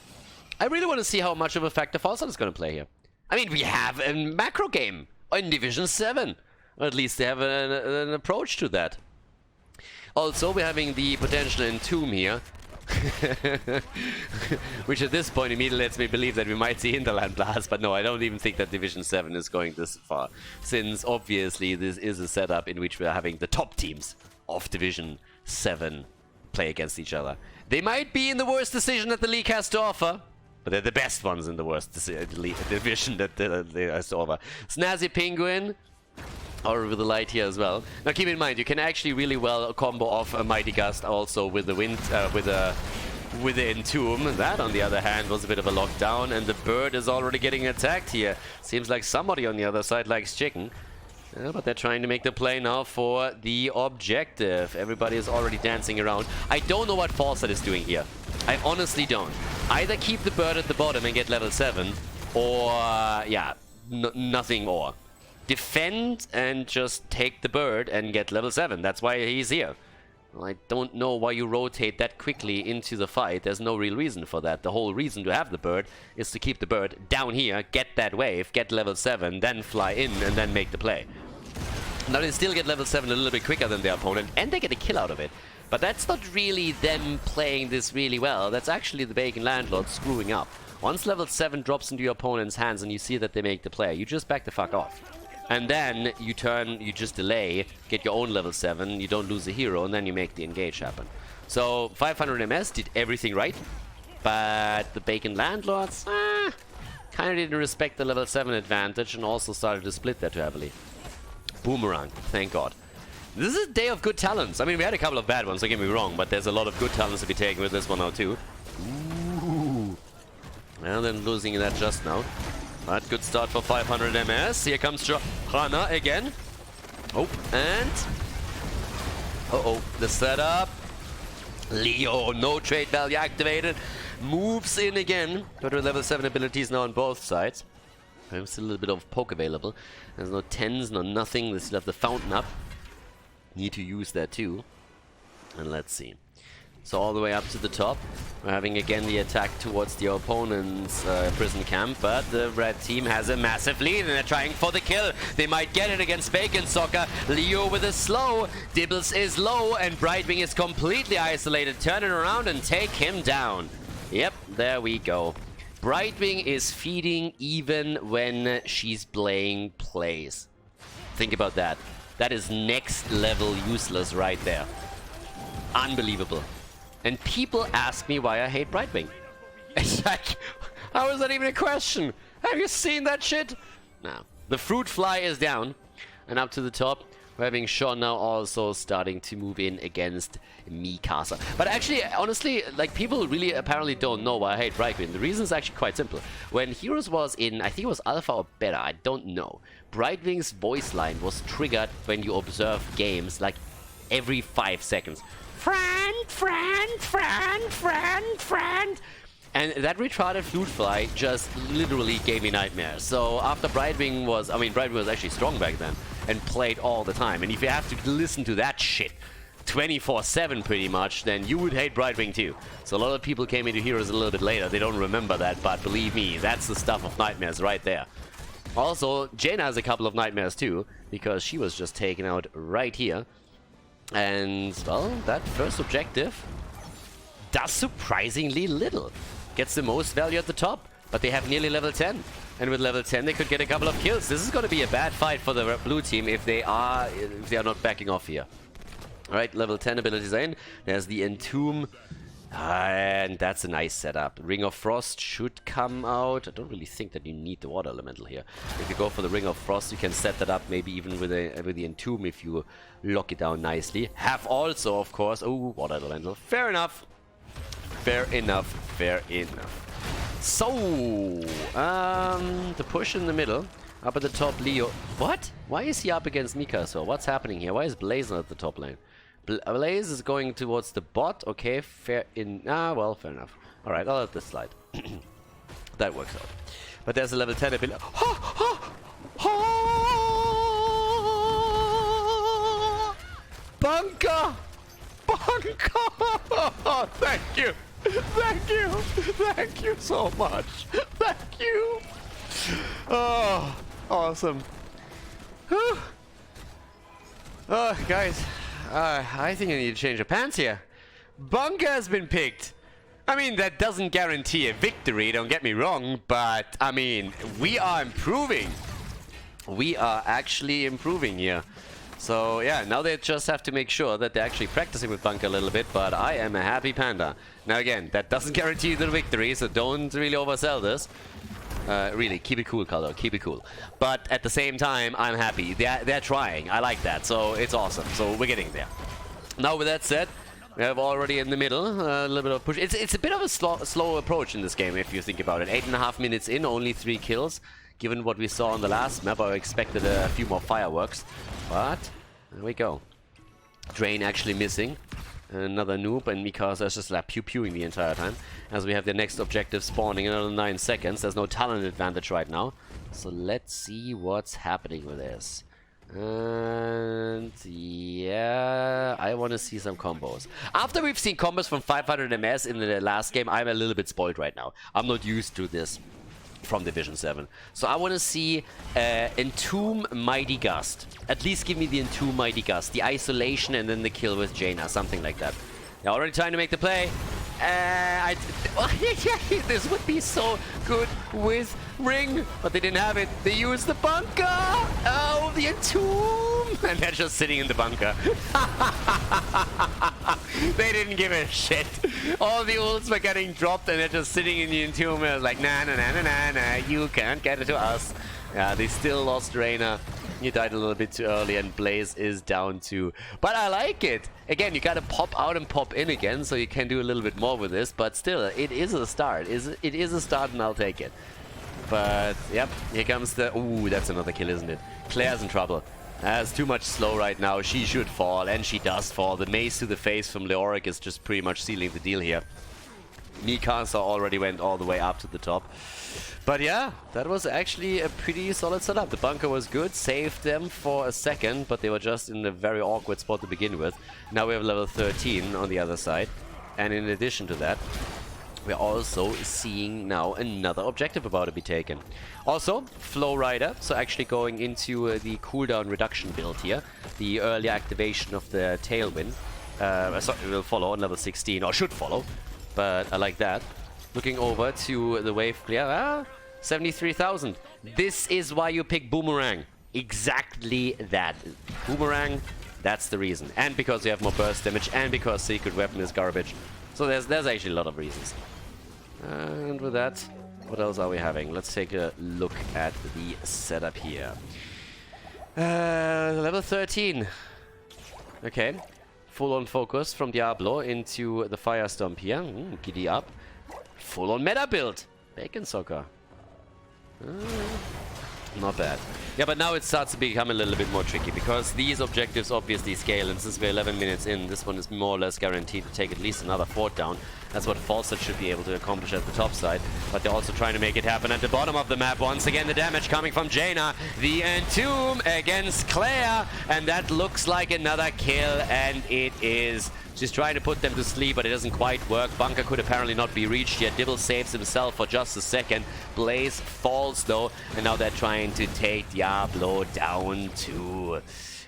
I really want to see how much of a factor Falstad is going to play here. I mean, we have a macro game in Division 7. Or at least they have an approach to that. Also, we're having the potential Entomb here. Which at this point immediately lets me believe that we might see Hinterland Blast, but no, I don't even think that Division 7 is going this far, since obviously this is a setup in which we're having the top teams of Division 7 play against each other. They might be in the worst decision that the league has to offer, but they're the best ones in the worst division that the league has to offer. Snazzy Penguin, or with the light here as well. Now keep in mind, you can actually really well combo off a Mighty Gust also with the wind, with the Entomb. That, on the other hand, was a bit of a lockdown, and the bird is already getting attacked here. Seems like somebody on the other side likes chicken. But they're trying to make the play now for the objective. Everybody is already dancing around. I don't know what Falstad is doing here. I honestly don't. Either keep the bird at the bottom and get level 7, or, yeah, nothing more. Defend and just take the bird and get level 7. That's why he's here. Well, I don't know why you rotate that quickly into the fight. There's no real reason for that. The whole reason to have the bird is to keep the bird down here, get that wave, get level 7, then fly in and then make the play. Now they still get level 7 a little bit quicker than their opponent, and they get a kill out of it. But that's not really them playing this really well. That's actually the Bacon Landlords screwing up. Once level 7 drops into your opponent's hands and you see that they make the play, you just back the fuck off. And then you just delay, get your own level 7, you don't lose a hero, and then you make the engage happen. So 500 MS did everything right, but the Bacon Landlords kind of didn't respect the level 7 advantage and also started to split that too heavily. Boomerang, thank God. This is a day of good talents. I mean, we had a couple of bad ones, don't get me wrong, but there's a lot of good talents to be taken with this one now too. Ooh. And then losing that just now. But good start for 500 MS. Here comes Johanna again. Oh, and Uh-oh, the setup. Leo, no trade value activated. Moves in again. Got her level 7 abilities now on both sides. There's still a little bit of poke available. There's no 10s, no nothing. They still have the fountain up. Need to use that too. And let's see. So all the way up to the top. We're having again the attack towards the opponent's prison camp, but the red team has a massive lead and they're trying for the kill. They might get it against Bacon Soccer. Leo with a slow. Dibbles is low and Brightwing is completely isolated. Turn it around and take him down. Yep, there we go. Brightwing is feeding even when she's playing plays. Think about that. That is next level useless right there. Unbelievable. And people ask me why I hate Brightwing. It's like, how is that even a question? Have you seen that shit? No. The fruit fly is down. And up to the top, we're having Sean now also starting to move in against Mikasa. But actually, honestly, like, people really apparently don't know why I hate Brightwing. The reason is actually quite simple. When Heroes was in, I think it was Alpha or Beta, I don't know. Brightwing's voice line was triggered when you observe games, like, every 5 seconds. Friend, friend, friend, friend, friend. And that retarded flute fly just literally gave me nightmares. So after Brightwing was, I mean, Brightwing was actually strong back then and played all the time. And if you have to listen to that shit 24/7 pretty much, then you would hate Brightwing too. So a lot of people came into Heroes a little bit later. They don't remember that, but believe me, that's the stuff of nightmares right there. Also, Jaina has a couple of nightmares too, because she was just taken out right here. And, well, that first objective does surprisingly little. Gets the most value at the top, but they have nearly level 10. And with level 10, they could get a couple of kills. This is going to be a bad fight for the blue team if they are not backing off here. Alright, level 10 abilities are in. There's the Entomb. And that's a nice setup. Ring of Frost should come out. I don't really think that you need the Water Elemental here. If you go for the Ring of Frost, you can set that up maybe even with the Entomb if you lock it down nicely. Have also, of course... Oh, Water Elemental. Fair enough. Fair enough. Fair enough. So, the push in the middle. Up at the top, Leo. What? Why is he up against Mikasa? What's happening here? Why is Blaze not at the top lane? Blaze is going towards the bot. Okay, fair well, fair enough. Alright, I'll let this slide. That works out. But there's a level 10 ability. Bunker! Bunker! Thank you! Thank you! Thank you so much! Thank you! Oh, awesome. Oh, guys. I think I need to change the pants here. Bunker has been picked. I mean, that doesn't guarantee a victory, don't get me wrong, but, I mean, we are improving. We are actually improving here. So, yeah, now they just have to make sure that they're actually practicing with Bunker a little bit, but I am a happy panda. Now, again, that doesn't guarantee the victory, so don't really oversell this. Really, keep it cool, Khaldor. Keep it cool. But at the same time, I'm happy. They're trying. I like that. So it's awesome. So we're getting there. Now, with that said, we have already in the middle a little bit of push. It's a bit of a slow approach in this game, if you think about it. 8.5 minutes in, only 3 kills. Given what we saw on the last map, I expected a few more fireworks. But there we go. Drain actually missing. Another noob, and Mikasa is just like pew-pewing the entire time. As we have the next objective spawning in another 9 seconds. There's no talent advantage right now. So let's see what's happening with this. And yeah, I want to see some combos. After we've seen combos from 500 MS in the last game, I'm a little bit spoiled right now. I'm not used to this from Division 7. So I want to see Entomb Mighty Gust. At least give me the Entomb Mighty Gust. The isolation and then the kill with Jaina. Something like that. They're already trying to make the play. This would be so good with Ring, but they didn't have it. They used the bunker. Oh, the Entomb. And they're just sitting in the bunker. They didn't give a shit. All the ults were getting dropped and they're just sitting in the Entomb and like, nah, nah, nah, nah, nah, nah, you can't get it to us. Yeah, they still lost Reina. He died a little bit too early and Blaze is down too. But I like it. Again, you gotta pop out and pop in again, so you can do a little bit more with this. But still, it is a start. It is a start and I'll take it. But, yep, here comes the... Ooh, that's another kill, isn't it? Claire's in trouble. Has too much slow right now. She should fall, and she does fall. The mace to the face from Leoric is just pretty much sealing the deal here. Mikasa already went all the way up to the top. But yeah, that was actually a pretty solid setup. The bunker was good, saved them for a second, but they were just in a very awkward spot to begin with. Now we have level 13 on the other side. And in addition to that, we're also seeing now another objective about to be taken. Also, Flow Rider, so actually going into the cooldown reduction build here. The early activation of the Tailwind. Sorry, will follow on level 16, or should follow. But I like that. Looking over to the wave clear. 73,000. This is why you pick Boomerang. Exactly that. Boomerang, that's the reason. And because you have more burst damage, and because Secret Weapon is garbage. So there's actually a lot of reasons. And with that, what else are we having? Let's take a look at the setup here. Level 13. Okay. Full-on focus from Diablo into the Firestomp here. Giddy up. Full-on meta build. Bacon Soccer. Not bad. Yeah, but now it starts to become a little bit more tricky because these objectives obviously scale, and since we're 11 minutes in, this one is more or less guaranteed to take at least another fort down. That's what Falstad should be able to accomplish at the top side, but they're also trying to make it happen at the bottom of the map. Once again, the damage coming from Jaina. The Entomb against Claire, and that looks like another kill, and it is. She's trying to put them to sleep, but it doesn't quite work. Bunker could apparently not be reached yet. Dibble saves himself for just a second. Blaze falls though, and now they're trying to take Diablo down too.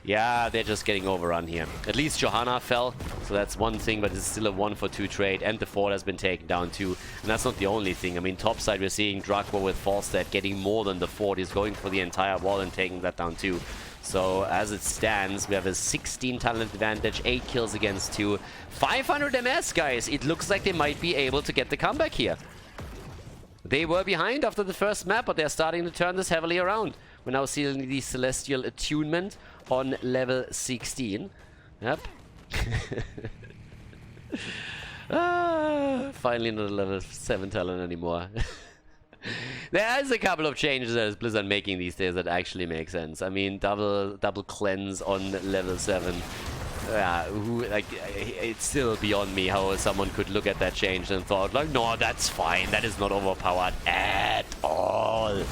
Yeah, they're just getting overrun here. At least Johanna fell, so that's one thing, but it's still a 1-for-2 trade, and the fort has been taken down too. And that's not the only thing. I mean, topside we're seeing Drakwa with Falstad getting more than the fort. He's going for the entire wall and taking that down too. So as it stands, we have a 16 talent advantage, 8 kills against 2. 500 MS, guys. It looks like they might be able to get the comeback here. They were behind after the first map, but they're starting to turn this heavily around. We're now seeing the Celestial Attunement on level 16. Yep. Finally not a level 7 talent anymore. There is a couple of changes that is Blizzard making these days that actually make sense. I mean, double cleanse on level 7. It's still beyond me how someone could look at that change and thought, like, no, that's fine. That is not overpowered at all.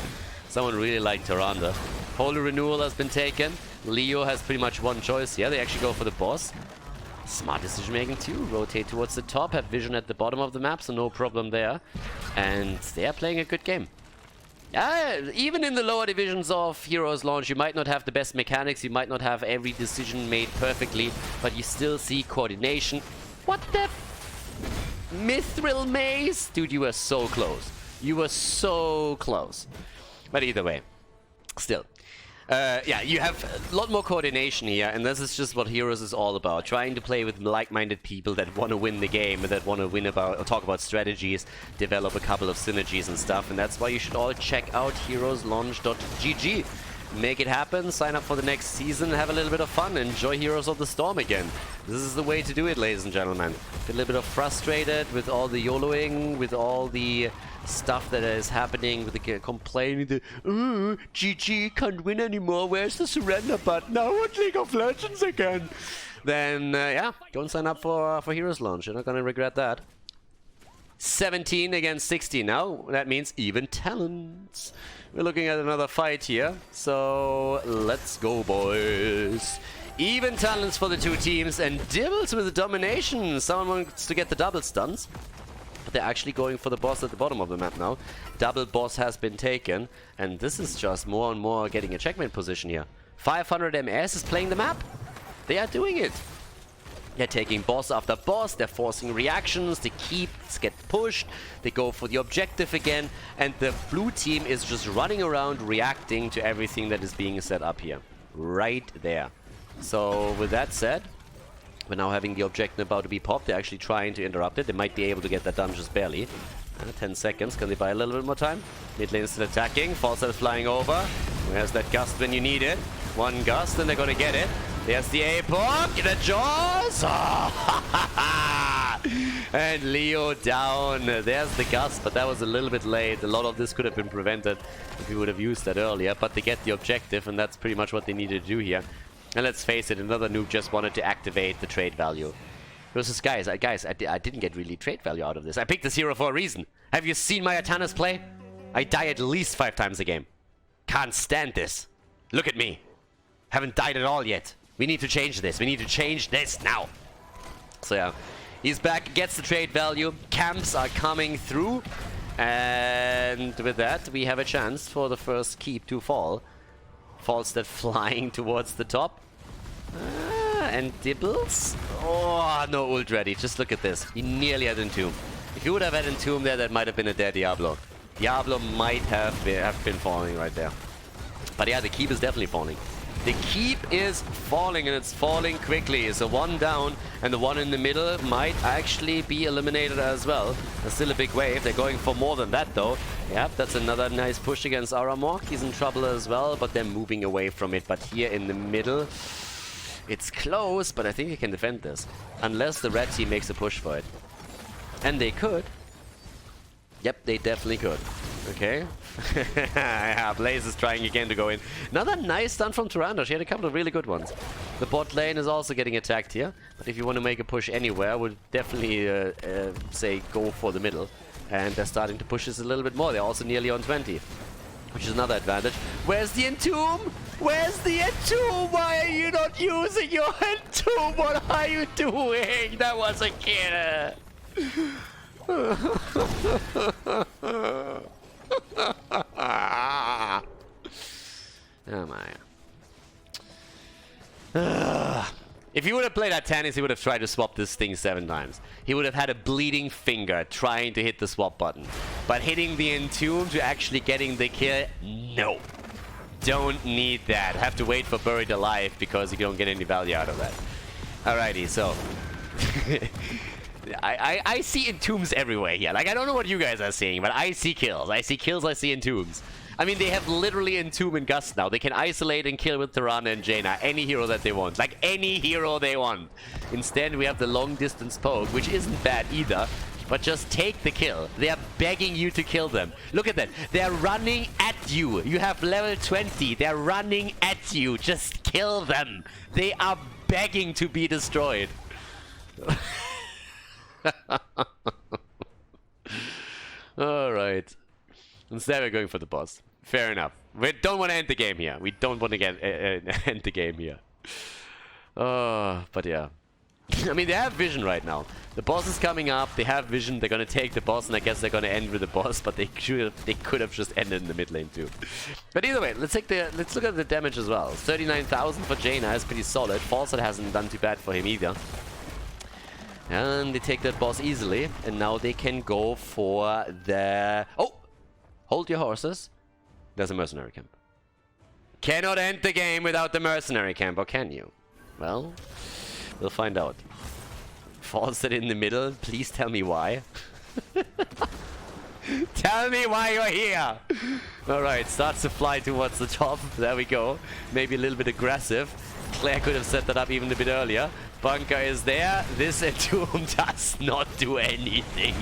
Someone really liked Tyrande. Holy Renewal has been taken. Leo has pretty much one choice here. They actually go for the boss. Smart decision making too. Rotate towards the top, have vision at the bottom of the map, so no problem there. And they are playing a good game. Even in the lower divisions of Heroes launch, you might not have the best mechanics, you might not have every decision made perfectly, but you still see coordination. What the Mithril Maze? Dude, you were so close. You were so close. But either way, still. Yeah, you have a lot more coordination here, and this is just what Heroes is all about. Trying to play with like-minded people that want to win the game, and that want to win about, or talk about strategies, develop a couple of synergies and stuff, and that's why you should all check out heroeslaunch.gg. Make it happen, sign up for the next season, have a little bit of fun, enjoy Heroes of the Storm again. This is the way to do it, ladies and gentlemen. Get a little bit of frustrated with all the YOLOing, with all the stuff that is happening, with the complaining, GG can't win anymore, where's the surrender button? Now what League of Legends again? Then, yeah, go and sign up for Heroes Launch. You're not gonna regret that. 17 against 16 now. That means even talents. We're looking at another fight here. So let's go, boys. Even talents for the two teams, and Dibbles with the domination. Someone wants to get the double stuns. But they're actually going for the boss at the bottom of the map now. Double boss has been taken, and this is just more and more getting a checkmate position here. 500 MS is playing the map. They are doing it. They're taking boss after boss, they're forcing reactions, the keeps get pushed, they go for the objective again, and the blue team is just running around reacting to everything that is being set up here. Right there. So with that said, we're now having the objective about to be popped. They're actually trying to interrupt it. They might be able to get that done just barely. 10 seconds. Can they buy a little bit more time? Mid lane is still attacking. Falstad is flying over. Where's that gust when you need it? One gust and they're going to get it. There's the Apoc. The Jaws. Oh, And Leo down. There's the Gust, but that was a little bit late. A lot of this could have been prevented if we would have used that earlier, but they get the objective, and that's pretty much what they needed to do here. And let's face it, another noob just wanted to activate the trade value. Versus guys, I didn't get really trade value out of this. I picked this hero for a reason. Have you seen my Atanas play? I die at least 5 times a game. Can't stand this. Look at me. Haven't died at all yet. We need to change this. We need to change this now. So yeah, he's back, gets the trade value. Camps are coming through. And with that, we have a chance for the first keep to fall. Falstad flying towards the top. And Dibbles? Oh, no ult ready. Just look at this. He nearly had Entomb. If you would have had Entomb there, that might have been a dead Diablo. Diablo might have been falling right there. But yeah, the keep is definitely falling. The keep is falling, and it's falling quickly. So one down, and the one in the middle might actually be eliminated as well. There's still a big wave. They're going for more than that, though. Yep, that's another nice push against Aramok. He's in trouble as well, but they're moving away from it. But here in the middle, it's close, but I think they can defend this. Unless the red team makes a push for it. And they could. Yep, they definitely could. Okay. Yeah, Blaze is trying again to go in. Another nice stun from Tyrande. She had a couple of really good ones. The bot lane is also getting attacked here. But if you want to make a push anywhere, I would definitely say go for the middle. And they're starting to push this a little bit more. They're also nearly on 20. Which is another advantage. Where's the Entomb? Where's the Entomb? Why are you not using your Entomb? What are you doing? That was a kill. Oh my. If he would have played Atanis, he would have tried to swap this thing 7 times. He would have had a bleeding finger trying to hit the swap button. But hitting the Entomb to actually getting the kill, no. Don't need that. Have to wait for Buried Alive because you don't get any value out of that. Alrighty, so... I see Entombs everywhere here. Like, I don't know what you guys are seeing, but I see kills. I see kills, I see Entombs. I mean, they have literally Entomb and Gust now. They can isolate and kill with Tyrande and Jaina. Any hero that they want. Like, any hero they want. Instead, we have the long-distance poke, which isn't bad either. But just take the kill. They are begging you to kill them. Look at that. They're running at you. You have level 20. They're running at you. Just kill them. They are begging to be destroyed. Alright. Instead we're going for the boss. Fair enough. We don't want to end the game here. We don't want to get end the game here. But yeah. I mean, they have vision right now. The boss is coming up. They have vision. They're going to take the boss, and I guess they're going to end with the boss, but they could have just ended in the mid lane too. But either way, let's look at the damage as well. 39,000 for Jaina is pretty solid. Falstad hasn't done too bad for him either. And they take that boss easily, and now they can go for the... Oh! Hold your horses. There's a mercenary camp. Cannot end the game without the mercenary camp, or can you? Well, we'll find out. Falstad in the middle, please tell me why. Tell me why you're here! Alright, starts to fly towards the top. There we go. Maybe a little bit aggressive. Claire could have set that up even a bit earlier. Bunker is there. This Entomb does not do anything.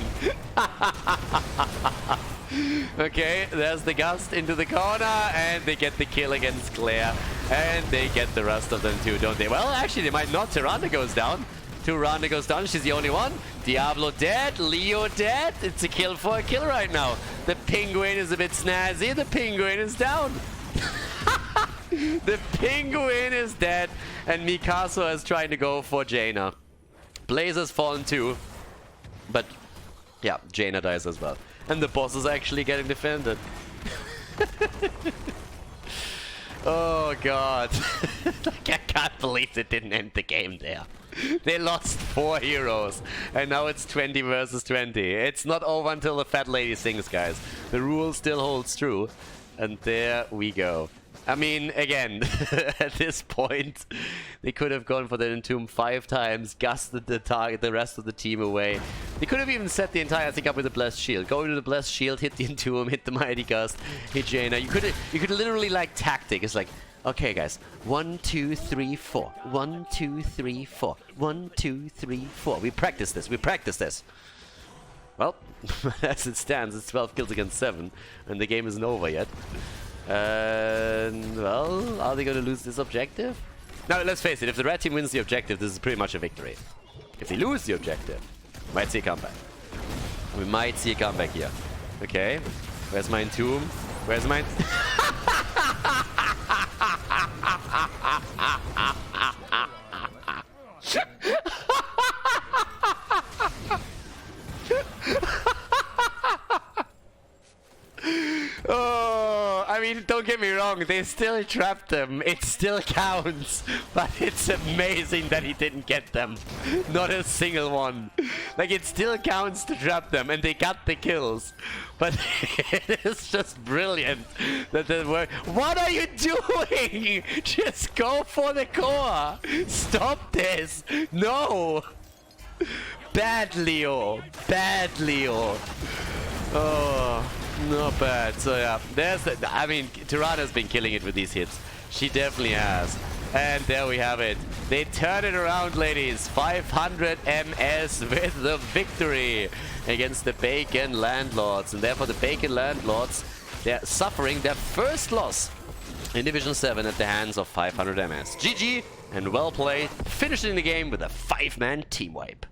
Okay, there's the Gust into the corner, and they get the kill against Claire. And they get the rest of them too, don't they? Well, actually, they might not. Tyrande goes down. Tyrande goes down. She's the only one. Diablo dead. Leo dead. It's a kill for a kill right now. The Penguin is a bit snazzy. The Penguin is down. The Penguin is dead, and Mikasa is trying to go for Jaina. Blaze has fallen too, but yeah, Jaina dies as well. And the boss is actually getting defended. Oh god. Like, I can't believe it didn't end the game there. They lost 4 heroes, and now it's 20 versus 20. It's not over until the fat lady sings, guys. The rule still holds true, and there we go. I mean, again, at this point, they could have gone for the Entomb 5 times, gusted the rest of the team away. They could have even set the entire thing up with a Blessed Shield. Go into the Blessed Shield, hit the Entomb, hit the Mighty Gust, hit Jaina. You could literally, like, tactic. It's like, Okay, guys. 1, 2, 3, 4. 1, 2, 3, 4. 1, 2, 3, 4. We practice this. We practice this. Well, as it stands, it's 12 kills against 7, and the game isn't over yet. Well, are they going to lose this objective? Now, let's face it. If the red team wins the objective, this is pretty much a victory. If they lose the objective, we might see a comeback. We might see a comeback here. Okay. Where's my entomb? Where's my... Oh, I mean, don't get me wrong, they still trapped them. It still counts. But it's amazing that he didn't get them. Not a single one. Like, it still counts to trap them, and they got the kills. But it is just brilliant that they were... What are you doing? Just go for the core. Stop this. No. Bad Leo. Bad Leo. Oh, not bad. So yeah, there's the, I mean, Tirana's been killing it with these hits. She definitely has. And there we have it. They turn it around, ladies. 500 MS with the victory against the Bacon Landlords. And therefore the Bacon Landlords, they're suffering their first loss in Division 7 at the hands of 500 MS. GG and well played, finishing the game with a 5-man team wipe.